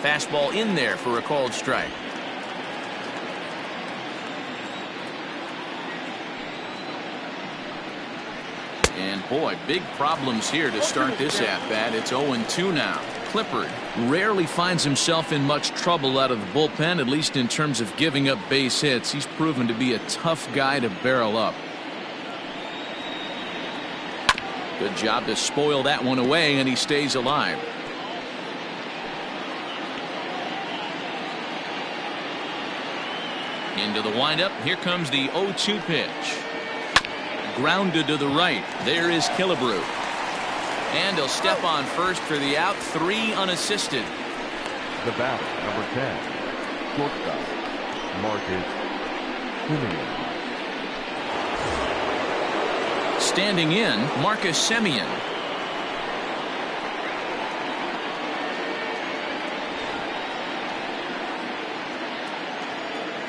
Fastball in there for a called strike. And boy, big problems here to start this at-bat. It's 0-2 now. Clippard rarely finds himself in much trouble out of the bullpen, at least in terms of giving up base hits. He's proven to be a tough guy to barrel up. Good job to spoil that one away, and he stays alive. Into the windup. Here comes the 0-2 pitch. Grounded to the right. There is Killebrew. And he'll step on first for the out. 3 unassisted. The batter, number 10, shortstop, Marcus Semien. Standing in, Marcus Semien.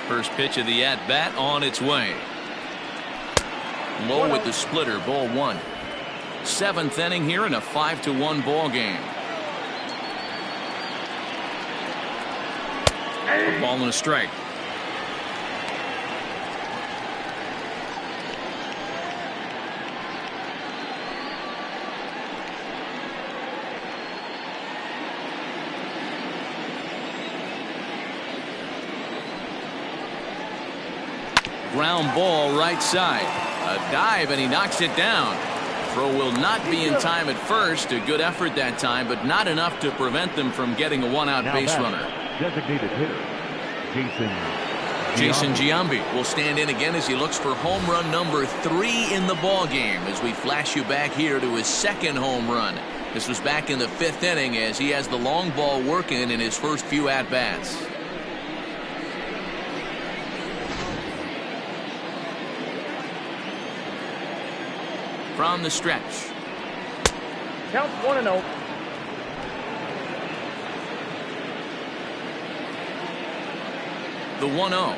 First pitch of the at-bat on its way. Low with the splitter, ball 1. 7th inning here in a 5-1 ball game. A ball and a strike. Ground ball right side. A dive and he knocks it down. Throw will not be in time at first. A good effort that time, but not enough to prevent them from getting a one-out base runner. Designated hitter, Jason Jason Giambi will stand in again as he looks for home run number 3 in the ball game as we flash you back here to his second home run. This was back in the 5th inning as he has the long ball working in his first few at-bats. From the stretch. Count 1-0. The 1-0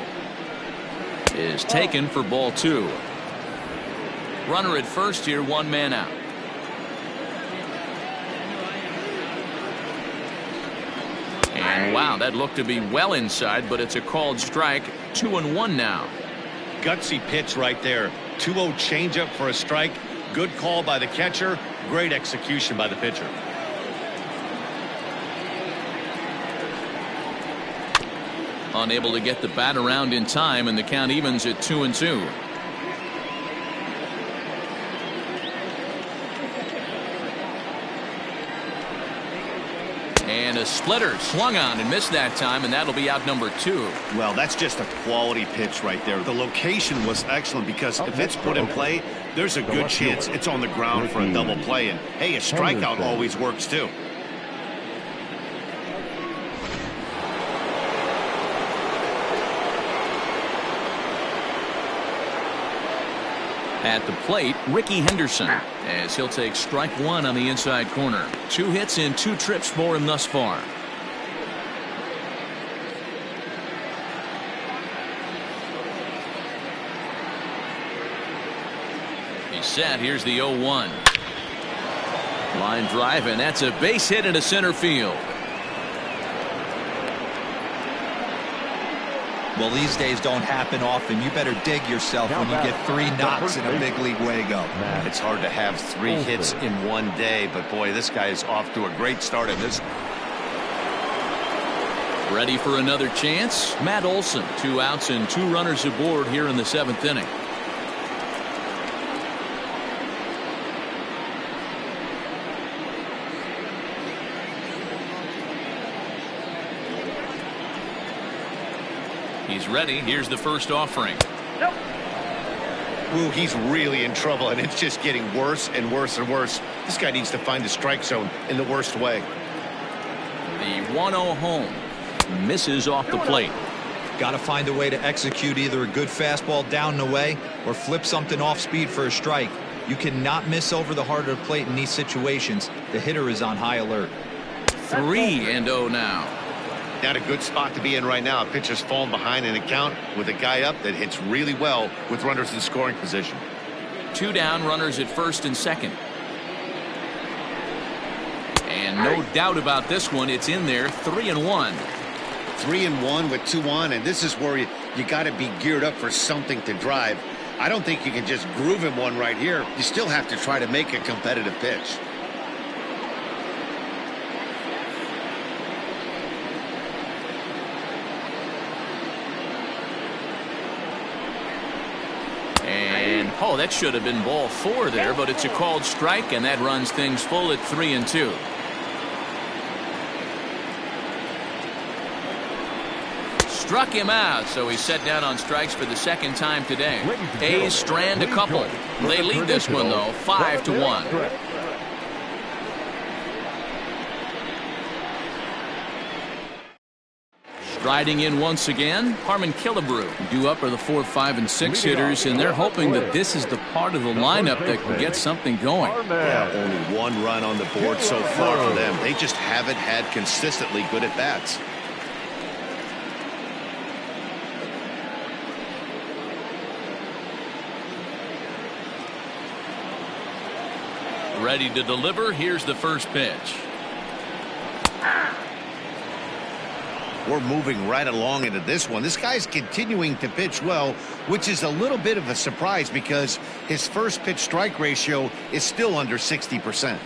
is taken for ball 2. Runner at first here, 1 man out. And wow, that looked to be well inside, but it's a called strike. 2-1 now. Gutsy pitch right there. 2-0 changeup for a strike. Good call by the catcher. Great execution by the pitcher. Unable to get the bat around in time, and the count evens at 2-2. And a splitter swung on and missed that time, and that'll be out number 2. Well, that's just a quality pitch right there. The location was excellent because if it's put in play, there's a good chance it's on the ground for a double play. And hey, a strikeout always works too. At the plate, Ricky Henderson, as he'll take strike 1 on the inside corner. 2 hits in 2 trips for him thus far. He's set. Here's the 0-1. Line drive, and that's a base hit into center field. Well, these days don't happen often. You better dig yourself when you get 3 knocks in a big league Wago. It's hard to have 3 hits in one day, but boy, this guy is off to a great start in this. Ready for another chance? Matt Olson, 2 outs and 2 runners aboard here in the 7th inning. He's ready. Here's the first offering. Nope. Ooh, he's really in trouble, and it's just getting worse and worse and worse. This guy needs to find the strike zone in the worst way. The 1-0 home. Misses off the plate. Got to find a way to execute either a good fastball down and away or flip something off speed for a strike. You cannot miss over the heart of the plate in these situations. The hitter is on high alert. 3-0 now. Not a good spot to be in right now. A pitcher's falling behind in a count with a guy up that hits really well with runners in scoring position. 2 down, runners at first and second. And no doubt about this one, it's in there. 3-1. 3-1 with 2 on, and this is where you got to be geared up for something to drive. I don't think you can just groove him one right here. You still have to try to make a competitive pitch. Oh, that should have been ball 4 there, but it's a called strike, and that runs things full at 3-2. Struck him out, so he's set down on strikes for the 2nd time today. A's strand a couple. They lead this one, though, 5-1. Striding in once again, Harmon Killebrew. Due up are the 4, 5, and 6 hitters, and they're hoping that this is the part of the lineup that can get something going. Yeah, only 1 run on the board so far for them. They just haven't had consistently good at bats. Ready to deliver. Here's the first pitch. We're moving right along into this one. This guy's continuing to pitch well, which is a little bit of a surprise because his first pitch strike ratio is still under 60%.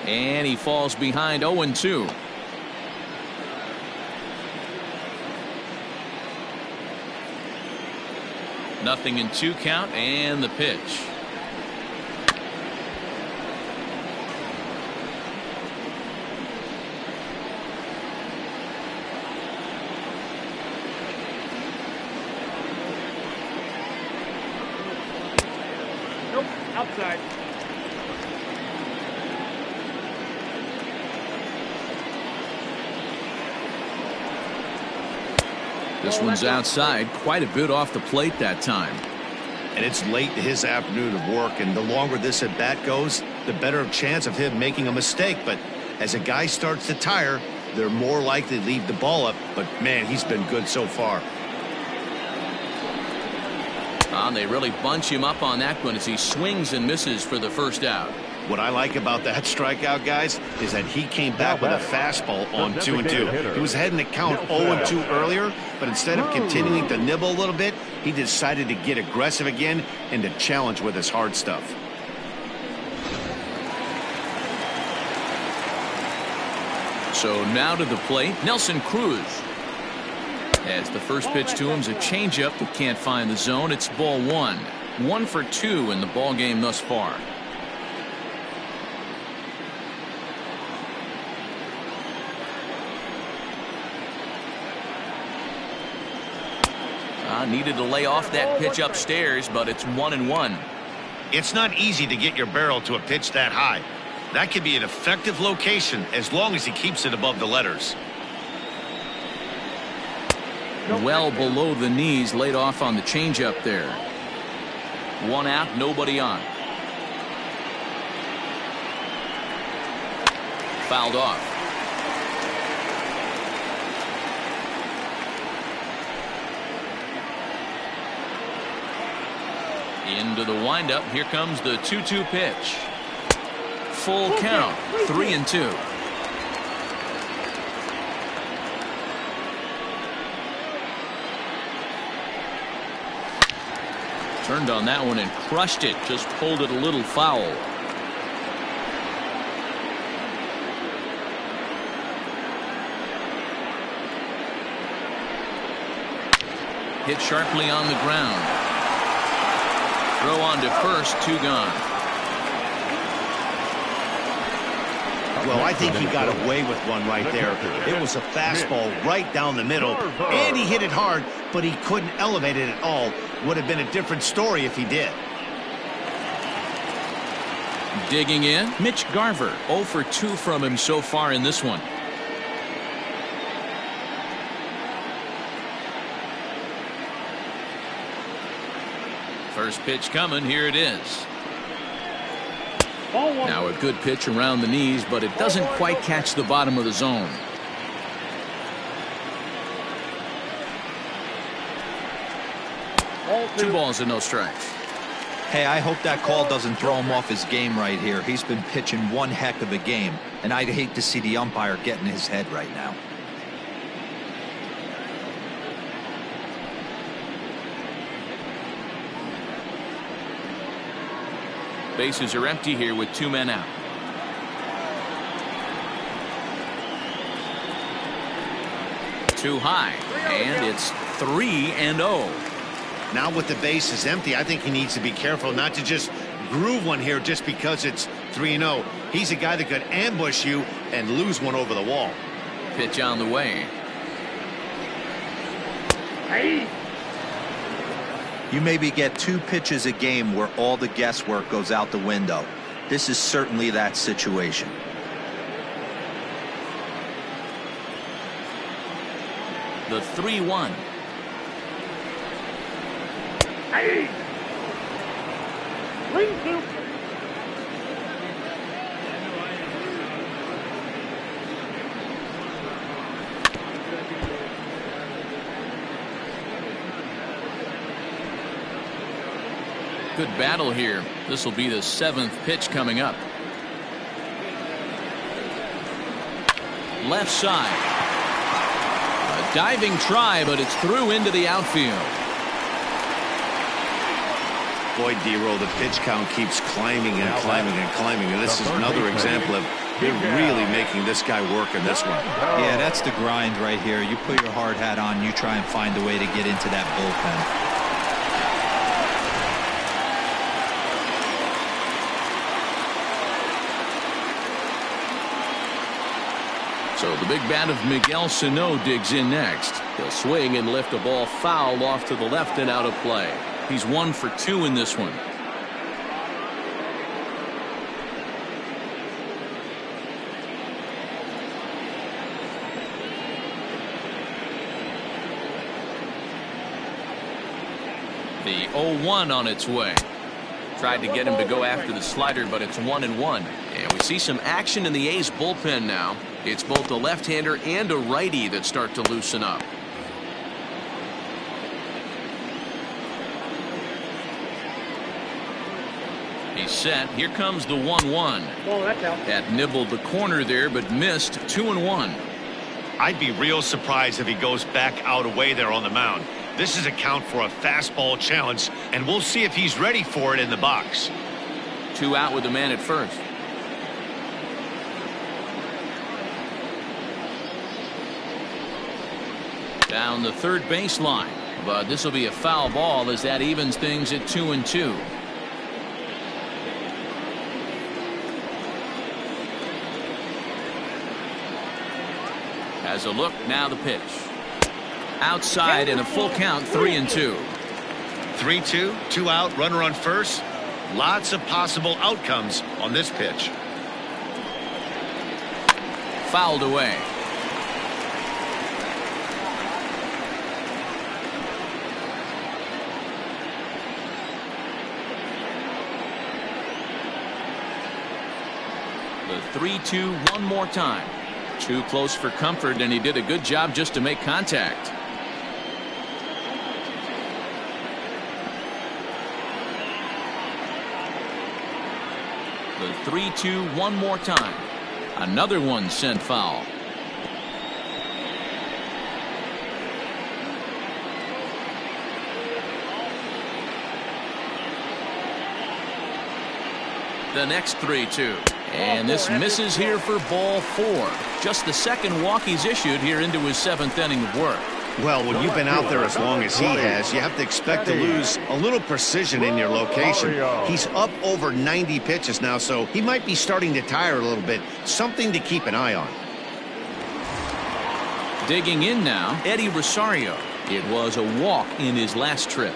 And he falls behind 0-2. Nothing in 2 count, and the pitch. Outside. This one's outside, quite a bit off the plate that time. And it's late in his afternoon of work, and the longer this at bat goes, the better chance of him making a mistake. But as a guy starts to tire, they're more likely to leave the ball up. But man, he's been good so far. They really bunch him up on that one as he swings and misses for the first out. What I like about that strikeout, guys, is that he came back with a fastball on 2-2. He was heading to count 0-2 earlier, but instead of continuing to nibble a little bit, he decided to get aggressive again and to challenge with his hard stuff. So now to the plate, Nelson Cruz. As the first pitch to him is a changeup that can't find the zone. It's ball one. 1 for 2 in the ball game thus far. Needed to lay off that pitch upstairs, but it's 1-1. It's not easy to get your barrel to a pitch that high. That could be an effective location as long as he keeps it above the letters. Well below the knees, laid off on the changeup there. 1 out, nobody on. Fouled off. Into the windup. Here comes the 2-2 pitch. Full count. 3-2. Turned on that one and crushed it. Just pulled it a little foul. Hit sharply on the ground. Throw on to first, 2 gone. Well, I think he got away with one right there. It was a fastball right down the middle, and he hit it hard, but he couldn't elevate it at all. Would have been a different story if he did. Digging in, Mitch Garver. 0 for 2 from him so far in this one. First pitch coming, here it is. Now a good pitch around the knees, but it doesn't quite catch the bottom of the zone. Two balls and no strikes. Hey, I hope that call doesn't throw him off his game right here. He's been pitching one heck of a game, and I'd hate to see the umpire get in his head right now. Bases are empty here with 2 men out. Too high, and it's 3-0. Now with the bases empty, I think he needs to be careful not to just groove one here just because it's 3-0. He's a guy that could ambush you and lose one over the wall. Pitch on the way. Hey. You maybe get 2 pitches a game where all the guesswork goes out the window. This is certainly that situation. The 3-1. Hey. Lean to. Good battle here. This will be the 7th pitch coming up. Left side. A diving try, but it's through into the outfield. Boy, D-Roll, the pitch count keeps climbing and climbing and climbing. And this is another example of they're really making this guy work in this one. Yeah, that's the grind right here. You put your hard hat on, you try and find a way to get into that bullpen. So the big bat of Miguel Sano digs in next. He'll swing and lift a ball foul off to the left and out of play. He's 1 for 2 in this one. The 0-1 on its way. Tried to get him to go after the slider, but it's 1-1. And we see some action in the A's bullpen now. It's both a left-hander and a righty that start to loosen up. He's set. Here comes the 1-1. That nibbled the corner there, but missed. 2-1. I'd be real surprised if he goes back out away there on the mound. This is a count for a fastball challenge, and we'll see if he's ready for it in the box. 2 out with the man at first. Down the third baseline, but this will be a foul ball as that evens things at 2-2. Has a look, now the pitch. Outside and a full count, 3-2. 3-2, 2 out, runner on first. Lots of possible outcomes on this pitch. Fouled away. The 3-2 one more time. Too close for comfort, and he did a good job just to make contact. The 3-2 one more time. Another one sent foul. The next 3-2. And this misses here for ball 4. Just the second walk he's issued here into his 7th inning of work. Well, when you've been out there as long as he has, you have to expect to lose a little precision in your location. He's up over 90 pitches now, so he might be starting to tire a little bit. Something to keep an eye on. Digging in now, Eddie Rosario. It was a walk in his last trip.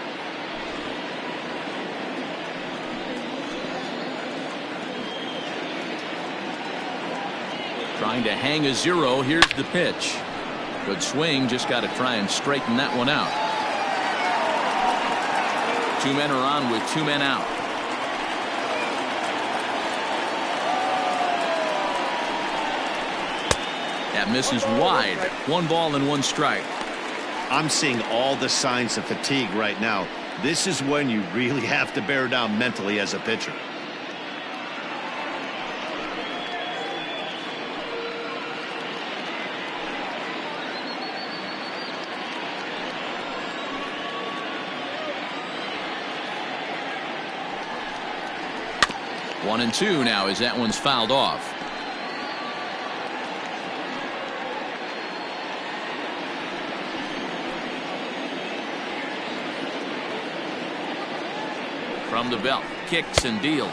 Trying to hang a 0. Here's the pitch. Good swing. Just got to try and straighten that one out. 2 men are on with 2 men out. That misses wide. 1 ball and 1 strike. I'm seeing all the signs of fatigue right now. This is when you really have to bear down mentally as a pitcher. One and 2 now as that one's fouled off. From the belt, kicks and deals.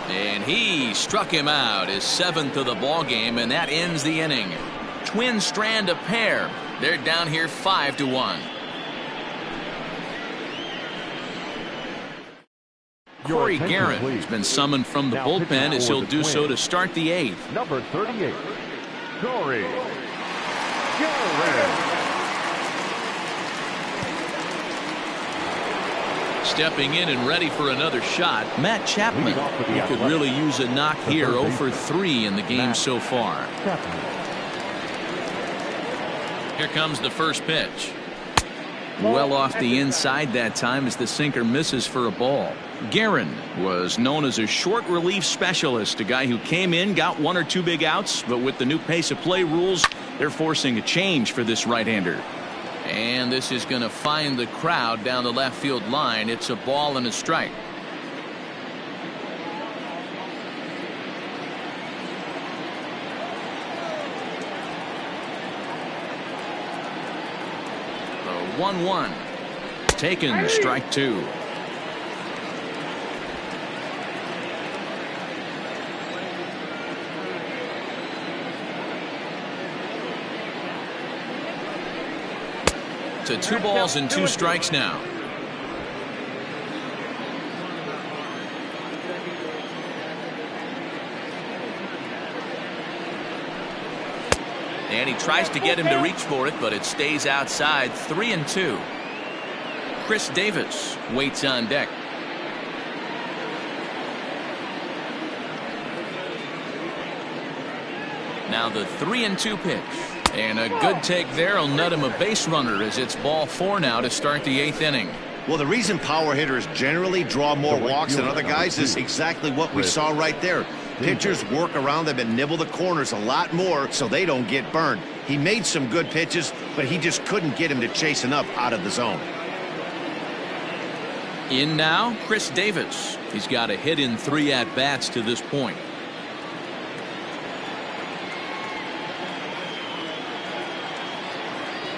And he struck him out, his 7th of the ball game, and that ends the inning. Twins strand a pair. They're down here 5-1. Corey Guerin has been summoned from the bullpen as he'll do so to start the 8th. Number 38, Corey Guerin. Stepping in and ready for another shot, Matt Chapman. He could really use a knock here. 0 for 3 in the game so far. Here comes the first pitch. Well off the inside that time as the sinker misses for a ball. Guerin was known as a short relief specialist, a guy who came in, got 1 or 2 big outs, but with the new pace of play rules, they're forcing a change for this right-hander. And this is going to find the crowd down the left field line. It's a ball and a strike. The 1-1. Taken, strike 2. To 2 balls and 2 strikes now. And he tries to get him to reach for it, but it stays outside. 3-2. Chris Davis waits on deck. Now the 3-2 pitch. And a good take there will net him a base runner as it's ball 4 now to start the 8th inning. Well, the reason power hitters generally draw more walks than other guys is exactly what we saw right there. Pitchers work around them and nibble the corners a lot more so they don't get burned. He made some good pitches, but he just couldn't get him to chase enough out of the zone. In now, Chris Davis. He's got a hit in 3 at-bats to this point.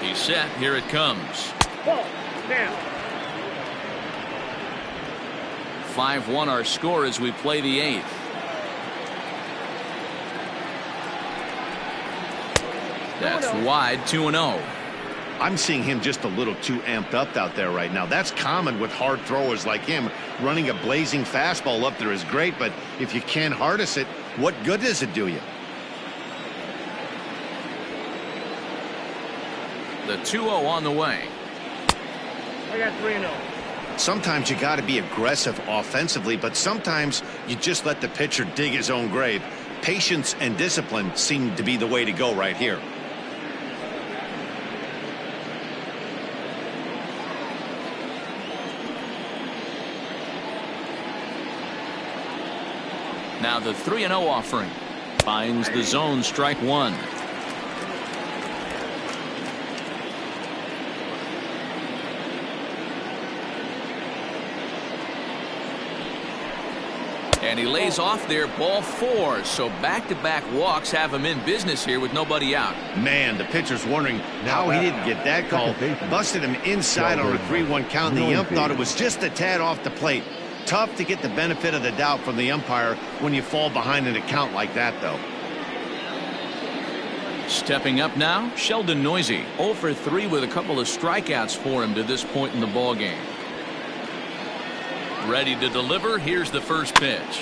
He's set. Here it comes. Ball. Now. 5-1 our score as we play the 8th. That's wide, 2-0. I'm seeing him just a little too amped up out there right now. That's common with hard throwers like him. Running a blazing fastball up there is great, but if you can't harness it, what good does it do you? The 2-0 on the way. I got 3-0. Sometimes you got to be aggressive offensively, but sometimes you just let the pitcher dig his own grave. Patience and discipline seem to be the way to go right here. Now the 3-0 offering. Finds the zone, strike 1. And he lays off there, ball 4. So back-to-back walks have him in business here with nobody out. Man, the pitcher's wondering how he didn't get that call. Busted him inside on a 3-1 count, and the ump thought it was just a tad off the plate. Tough to get the benefit of the doubt from the umpire when you fall behind in a count like that, though. Stepping up now, Sheldon Neuse. 0 for 3 with a couple of strikeouts for him to this point in the ballgame. Ready to deliver. Here's the first pitch.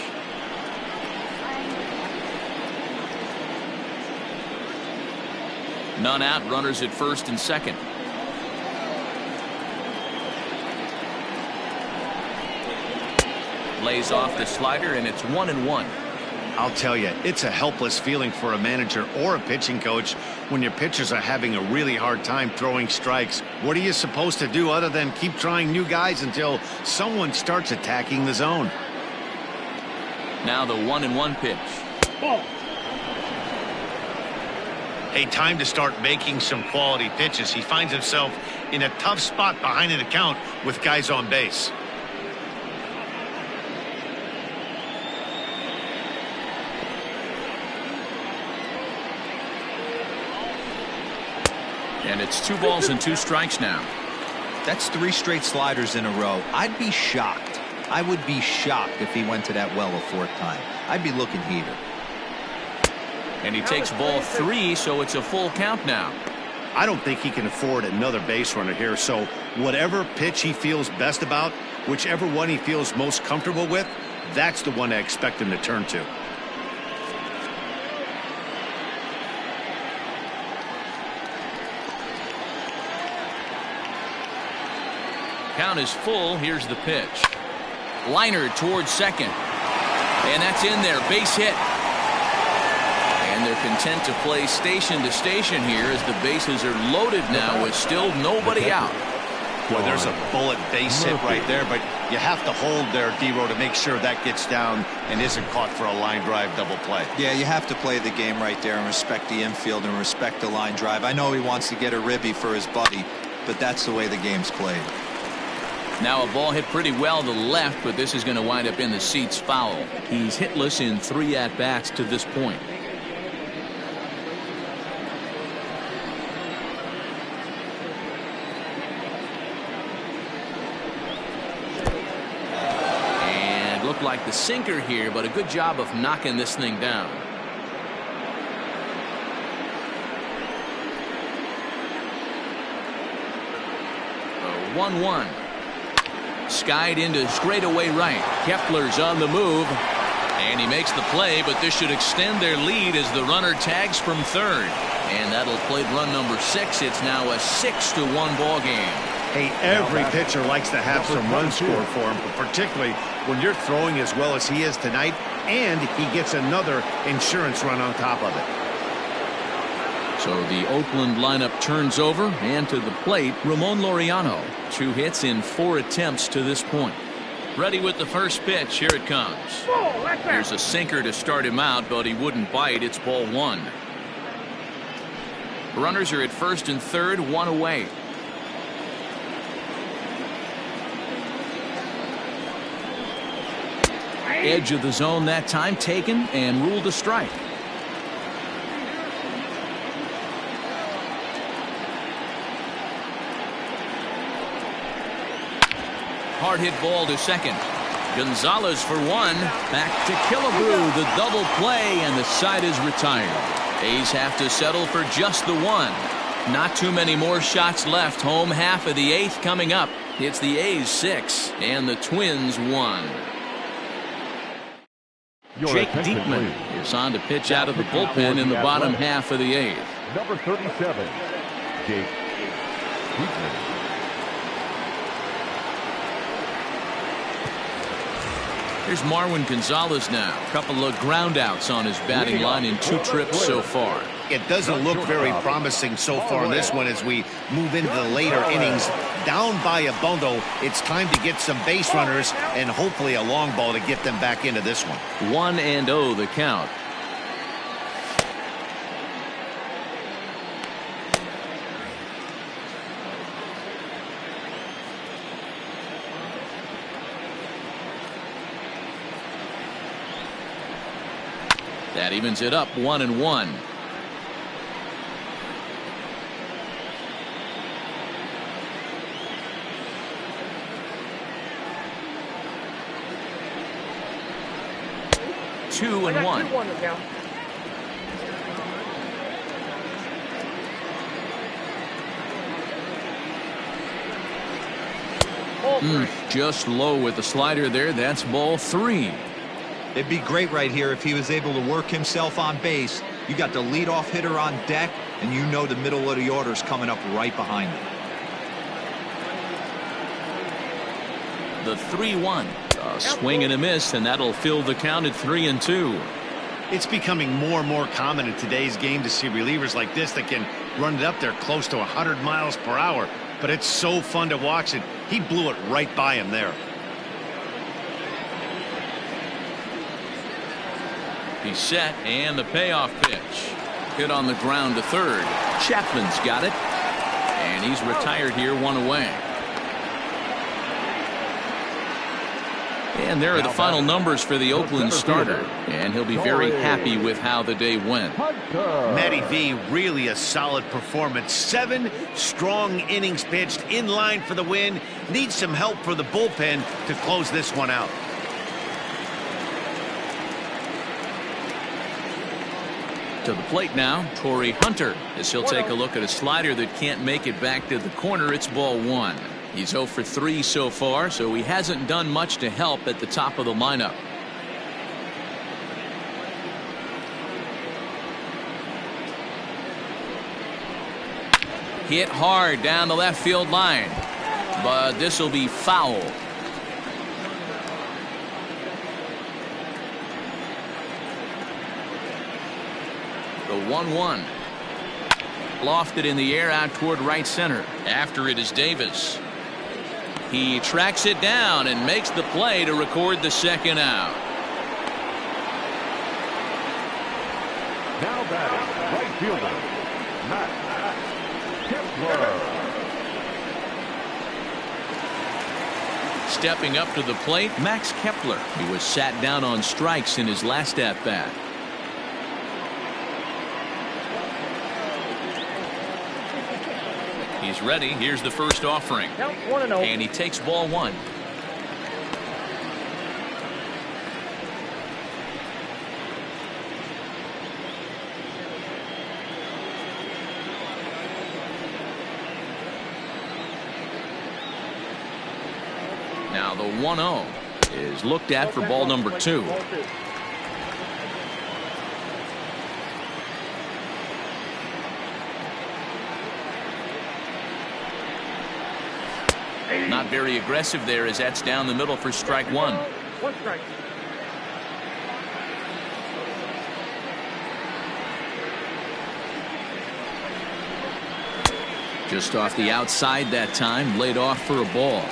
None out, runners at first and second. Lays off the slider, and it's 1-1. I'll tell you, it's a helpless feeling for a manager or a pitching coach when your pitchers are having a really hard time throwing strikes. What are you supposed to do other than keep trying new guys until someone starts attacking the zone? Now the 1-1 pitch. Ball. Hey, time to start making some quality pitches. He finds himself in a tough spot behind an account with guys on base. And it's 2 balls and 2 strikes now. That's 3 straight sliders in a row. I'd be shocked. I would be shocked if he went to that well a 4th time. I'd be looking heater. And he takes ball 3, so it's a full count now. I don't think he can afford another base runner here, so whatever pitch he feels best about, whichever one he feels most comfortable with, that's the one I expect him to turn to. Count is full. Here's the pitch. Liner towards second. And that's in there. Base hit. And they're content to play station to station here as the bases are loaded now with still nobody out. Boy, there's a bullet base hit right there, but you have to hold there, D-Row, to make sure that gets down and isn't caught for a line drive double play. Yeah, you have to play the game right there and respect the infield and respect the line drive. I know he wants to get a ribby for his buddy, but that's the way the game's played. Now a ball hit pretty well to the left, but this is going to wind up in the seats foul. He's hitless in 3 at-bats to this point. And looked like the sinker here, but a good job of knocking this thing down. A 1-1. Skied into straightaway right. Kepler's on the move, and he makes the play, but this should extend their lead as the runner tags from third. And that'll play run number 6. It's now a 6-1 ball game. Hey, every pitcher likes to have some runs scored for him, but particularly when you're throwing as well as he is tonight, and he gets another insurance run on top of it. So the Oakland lineup turns over, and to the plate, Ramon Laureano. 2 hits in 4 attempts to this point. Ready with the first pitch. Here it comes. There's a sinker to start him out, but he wouldn't bite. It's ball 1. Runners are at first and third, 1 away. Edge of the zone that time taken and ruled a strike. Hard hit ball to second. Gonzalez for 1. Back to Killebrew. The double play, and the side is retired. A's have to settle for just the 1. Not too many more shots left. Home half of the 8th coming up. It's the A's 6 and the Twins 1. Jake Diekman is on to pitch out of the bullpen in the bottom half of the 8th. Number 37, Jake Diekman. Here's Marwin Gonzalez now. A couple of ground outs on his batting line in 2 trips so far. It doesn't look very promising so far in this one as we move into the later innings. Down by a bundle, it's time to get some base runners and hopefully a long ball to get them back into this one. 1-0 the count. That evens it up 1-1. Two and one. Just low with the slider there. That's ball 3. It'd be great right here if he was able to work himself on base. You got the leadoff hitter on deck, and you know the middle of the order is coming up right behind him. The 3-1. A swing and a miss, and that'll fill the count at 3-2. It's becoming more and more common in today's game to see relievers like this that can run it up there close to 100 miles per hour. But it's so fun to watch it. He blew it right by him there. He's set, and the payoff pitch. Hit on the ground to third. Chapman's got it. And he's retired here, 1 away. And there are the final numbers for the Oakland starter. And he'll be very happy with how the day went. Matty V, really a solid performance. 7 strong innings pitched, in line for the win. Needs some help for the bullpen to close this one out. To the plate now, Torrey Hunter, as he'll take a look at a slider that can't make it back to the corner. It's ball 1. He's 0 for 3 so far, so he hasn't done much to help at the top of the lineup. Hit hard down the left field line, but this will be foul. The 1-1. Lofted in the air out toward right center. After it is Davis. He tracks it down and makes the play to record the second out. Now batting, right fielder, Max Kepler. Stepping up to the plate, Max Kepler. He was sat down on strikes in his last at-bat. He's ready. Here's the first offering. And he takes ball 1. Now the 1-0 is looked at for ball number 2. Not very aggressive there as that's down the middle for strike one. One strike. Just off the outside that time, laid off for a ball.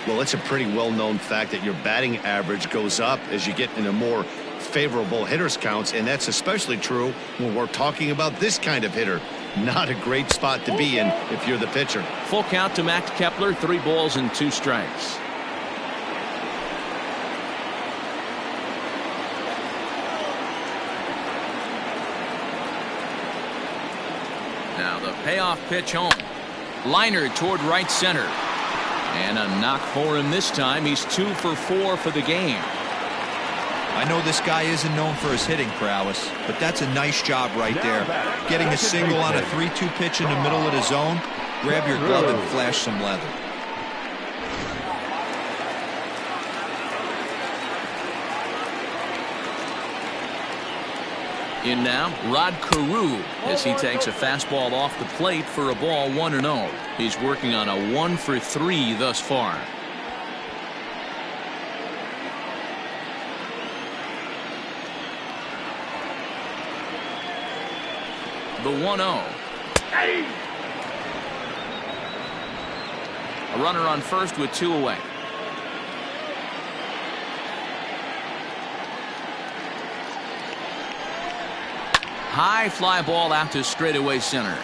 Well, it's a pretty well-known fact that your batting average goes up as you get into more favorable hitters counts, and that's especially true when we're talking about this kind of hitter. Not a great spot to be in if you're the pitcher. Full count to Max Kepler, 3 balls and 2 strikes. Now the payoff pitch home. Liner toward right center. And a knock for him this time. He's 2 for 4 for the game. I know this guy isn't known for his hitting prowess, but that's a nice job right there. Getting a single on a 3-2 pitch in the middle of the zone. Grab your glove and flash some leather. In now, Rod Carew as he takes a fastball off the plate for a ball 1-0. He's working on a 1 for 3 thus far. The 1-0. A runner on first with 2 away. High fly ball out to straightaway center.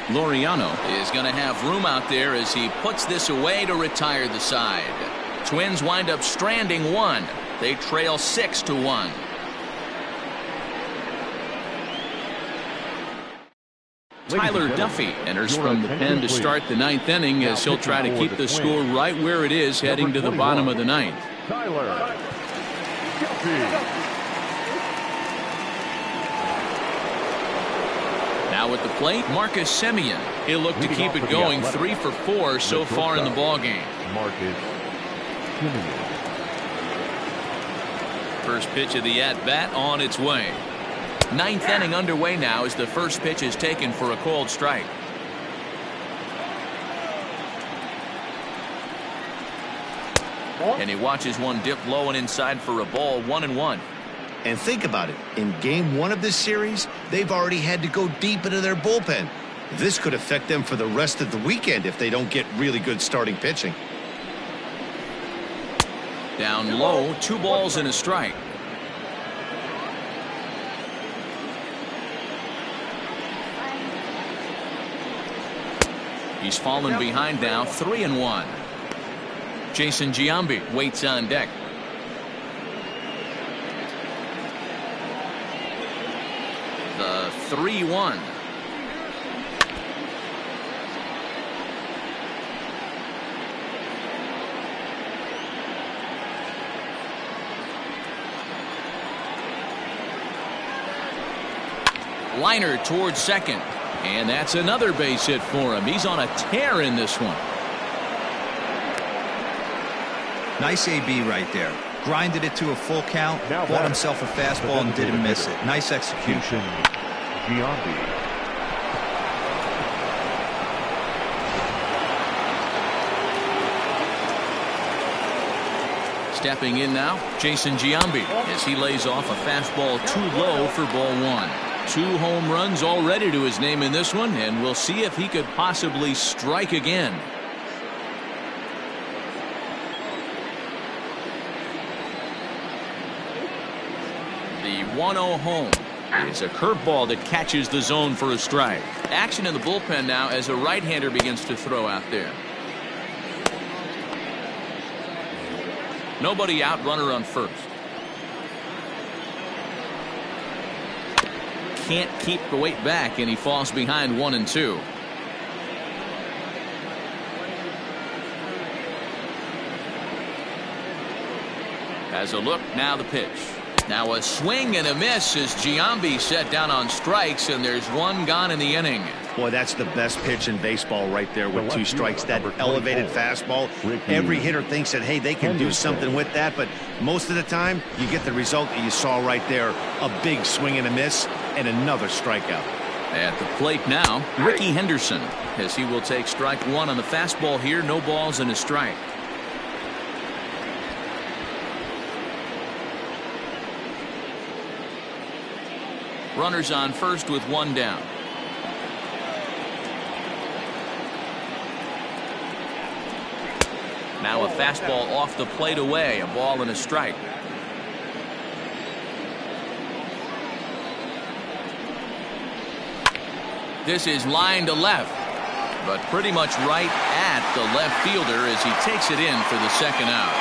Laureano is going to have room out there as he puts this away to retire the side. Twins wind up stranding 1. They trail 6-1. Tyler Duffy enters from the pen to start the 9th inning as he'll try to keep the score right where it is heading to the bottom of the 9th. Tyler Duffy. Now at the plate, Marcus Semien. He'll look to keep it going, 3 for 4 so far in the ballgame. Marcus Semien. First pitch of the at-bat on its way. 9th inning underway now as the first pitch is taken for a called strike. And he watches one dip low and inside for a ball, 1-1. And think about it. In game 1 of this series, they've already had to go deep into their bullpen. This could affect them for the rest of the weekend if they don't get really good starting pitching. Down low, 2 balls and a strike. He's fallen behind now, 3-1. Jason Giambi waits on deck. The 3-1. Liner towards second. And that's another base hit for him. He's on a tear in this one. Nice AB right there. Grinded it to a full count, bought himself a fastball and didn't miss it. Nice execution. Giambi. Stepping in now, Jason Giambi as he lays off a fastball too low for ball 1. 2 home runs already to his name in this one, and we'll see if he could possibly strike again. The 1-0 home is a curveball that catches the zone for a strike. Action in the bullpen now as a right-hander begins to throw out there. Nobody out, runner on first. Can't keep the weight back, and he falls behind 1-2. Has a look, now the pitch. Now a swing and a miss as Giambi set down on strikes, and there's 1 gone in the inning. Boy, that's the best pitch in baseball right there with 2 strikes. That elevated fastball. Every hitter thinks that, hey, they can do something with that, but most of the time you get the result that you saw right there. A big swing and a miss and another strikeout. At the plate now, Ricky Henderson, as he will take strike one on the fastball here. No balls and a strike. Runners on first with one down. Now a fastball off the plate away. A ball and a strike. This is line to left, but pretty much right at the left fielder as he takes it in for the second out.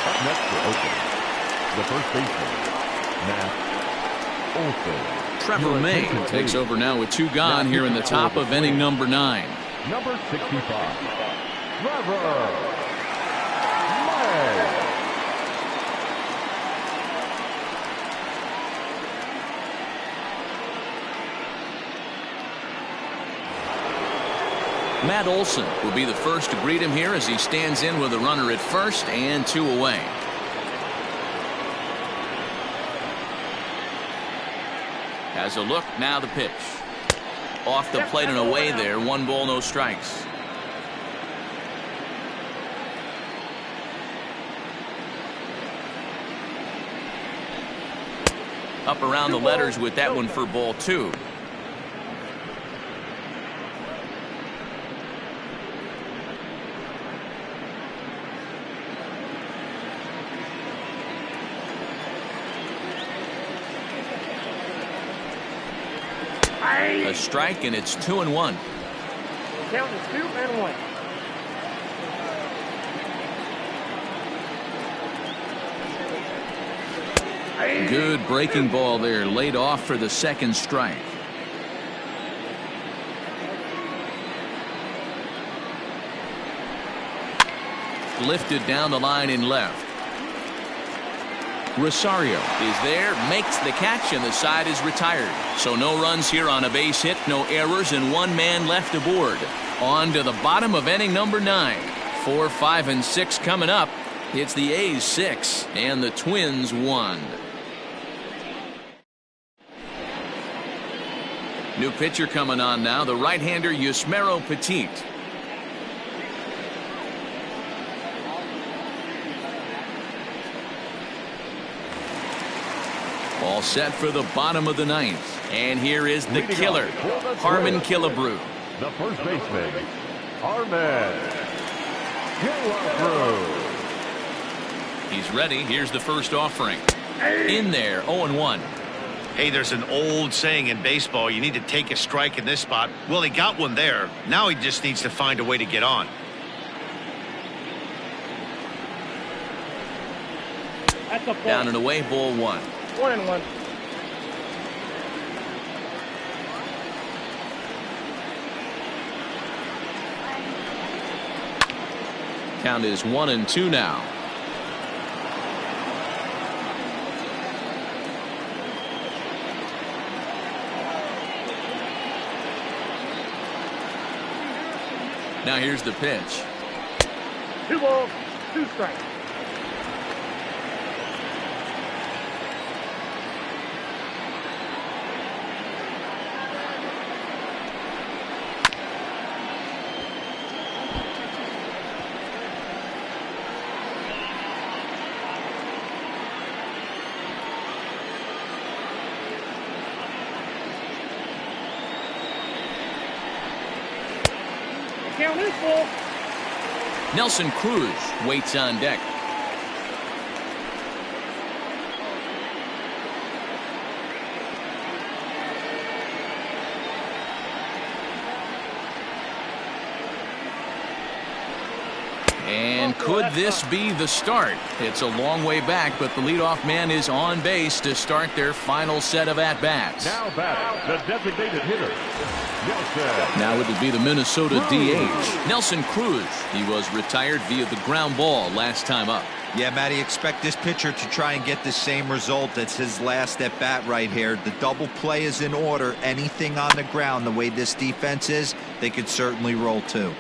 Up next for Oakland, the first baseman, Matt Olson. Trevor May takes over now with two gone here in the top of inning number 9. Number 65, Trevor May. Matt Olson will be the first to greet him here as he stands in with a runner at first and 2 away. Has a look, now the pitch. Off the plate and away there. 1 ball, no strikes. Up around the letters with that one for ball 2. A strike, and it's 2-1. Count is 2-1. Good breaking ball there, laid off for the second strike. Lifted down the line in left. Rosario is there, makes the catch, and the side is retired. So no runs here on a base hit, no errors, and 1 man left aboard. On to the bottom of inning number 9. 4, 5, and 6 coming up. It's the A's 6 and the Twins 1. New pitcher coming on now, the right-hander Yusmeiro Petit. All set for the bottom of the 9th. And here is the killer, Harmon Killebrew. The first baseman, Harmon Killebrew. He's ready. Here's the first offering. In there, 0-1. Hey, there's an old saying in baseball, you need to take a strike in this spot. Well, he got one there. Now he just needs to find a way to get on. That's a ball. Down and away, ball 1. 1-1. Count is 1-2 now. Now here's the pitch. 2 balls, 2 strikes. Count is full. Nelson Cruz waits on deck. And could this be the start? It's a long way back, but the leadoff man is on base to start their final set of at-bats. Now batting, the designated hitter, Nelson. Now it will be the Minnesota DH, Nelson Cruz. He was retired via the ground ball last time up. Yeah, Matty, expect this pitcher to try and get the same result. That's his last at bat right here. The double play is in order. Anything on the ground, the way this defense is, they could certainly roll too.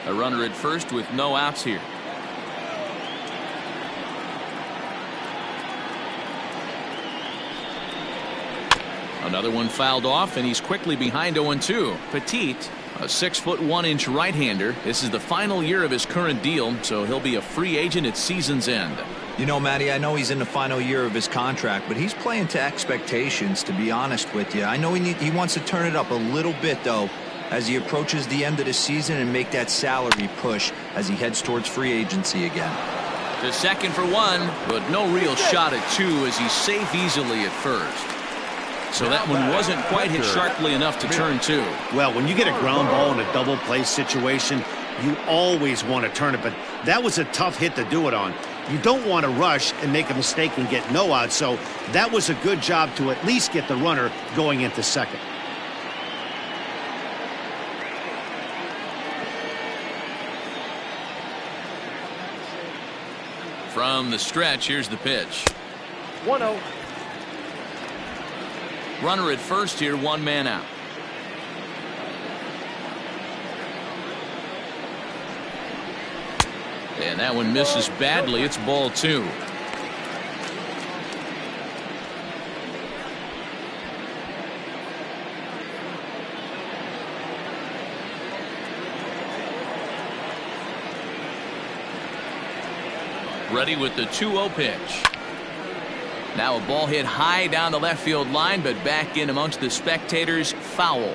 A runner at first with no outs here. Another one fouled off, and he's quickly behind 0-2. Petit, a 6'1" right-hander. This is the final year of his current deal, so he'll be a free agent at season's end. You know, Matty, I know he's in the final year of his contract, but he's playing to expectations, to be honest with you. I know he wants to turn it up a little bit, though, as he approaches the end of the season and make that salary push as he heads towards free agency again. To second for one, but no real shot at two as he's safe easily at first. So that one wasn't quite hit sharply enough to turn two. Well, when you get a ground ball in a double play situation, you always want to turn it, but that was a tough hit to do it on. You don't want to rush and make a mistake and get no out, so that was a good job to at least get the runner going into second. From the stretch, here's the pitch. 1-0. Runner at first here, one man out. And that one misses badly. It's ball two. Ready with the 2-0 pitch. Now a ball hit high down the left field line, but back in amongst the spectators. Foul.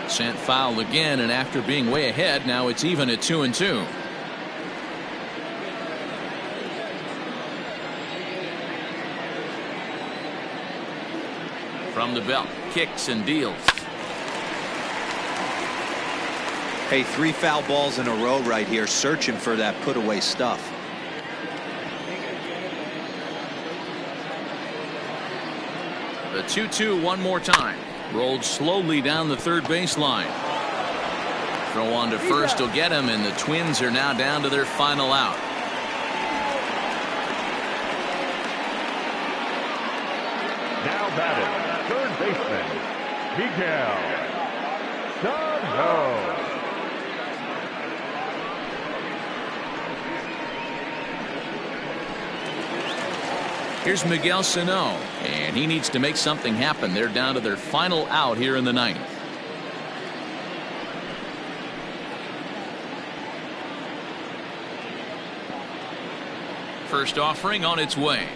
Sent foul again, and after being way ahead, now it's even at 2-2. From the belt, kicks and deals. Hey, 3 foul balls in a row right here, searching for that put away stuff. The 2-2 one more time. Rolled slowly down the third baseline. Throw on to first will get him, and the Twins are now down to their final out. Now batting, third baseman, Miguel Sano. Here's Miguel Sano, and he needs to make something happen. They're down to their final out here in the ninth. First offering on its way.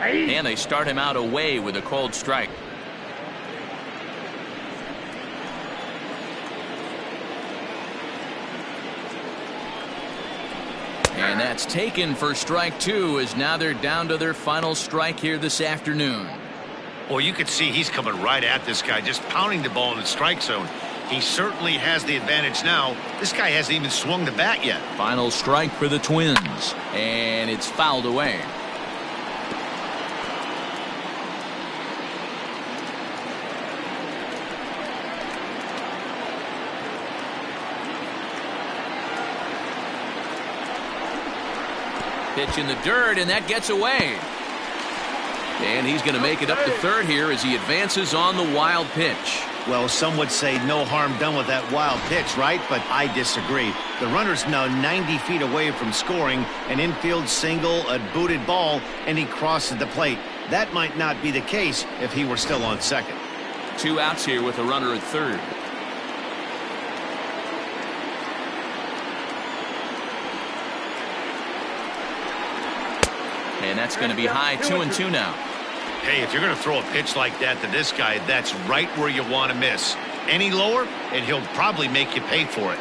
And they start him out away with a called strike. And that's taken for strike two, as now they're down to their final strike here this afternoon. Well, you could see he's coming right at this guy, just pounding the ball in the strike zone. He certainly has the advantage now. This guy hasn't even swung the bat yet. Final strike for the Twins, and it's fouled away. Pitch in the dirt, and that gets away. And he's going to make it up to third here as he advances on the wild pitch. Well, some would say no harm done with that wild pitch, right? But I disagree. The runner's now 90 feet away from scoring, an infield single, a booted ball, and he crosses the plate. That might not be the case if he were still on second. 2 outs here with a runner at third. And that's going to be high, 2-2 now. Hey, if you're going to throw a pitch like that to this guy, that's right where you want to miss. Any lower, and he'll probably make you pay for it.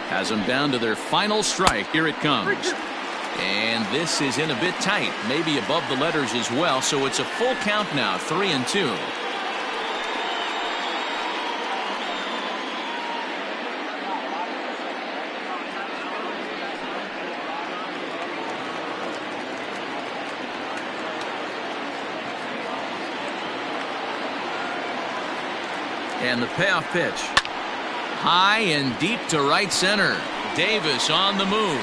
Has them down to their final strike. Here it comes. And this is in a bit tight, maybe above the letters as well. So it's a full count now, 3-2. And the payoff pitch. High and deep to right center. Davis on the move.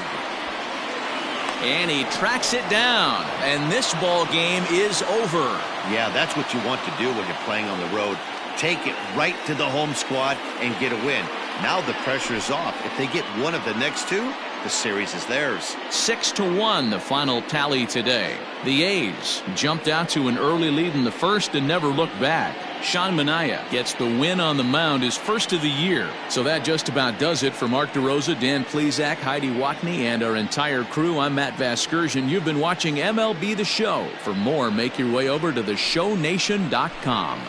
And he tracks it down. And this ball game is over. Yeah, that's what you want to do when you're playing on the road. Take it right to the home squad and get a win. Now the pressure is off. If they get one of the next two, the series is theirs. 6-1 the final tally today. The A's jumped out to an early lead in the first and never looked back. Sean Manaea gets the win on the mound, his first of the year. So that just about does it for Mark DeRosa, Dan Plesac, Heidi Watney, and our entire crew. I'm Matt Vasgersian. You've been watching MLB The Show. For more, make your way over to theshownation.com.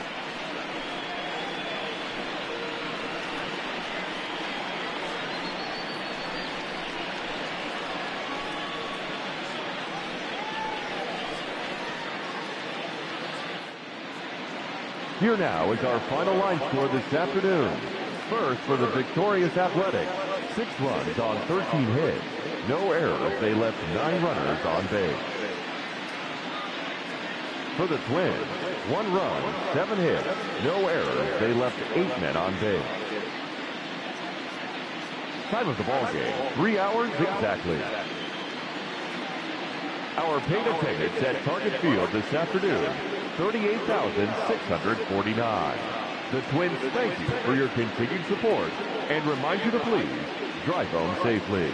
Here now is our final line score this afternoon. First for the victorious Athletics, 6 runs on 13 hits. No errors. They left 9 runners on base. For the Twins, 1 run, 7 hits. No errors. They left 8 men on base. Time of the ball game, 3 hours exactly. Our paid attendance at Target Field this afternoon, 38,649. The Twins thank you for your continued support and remind you to please drive home safely.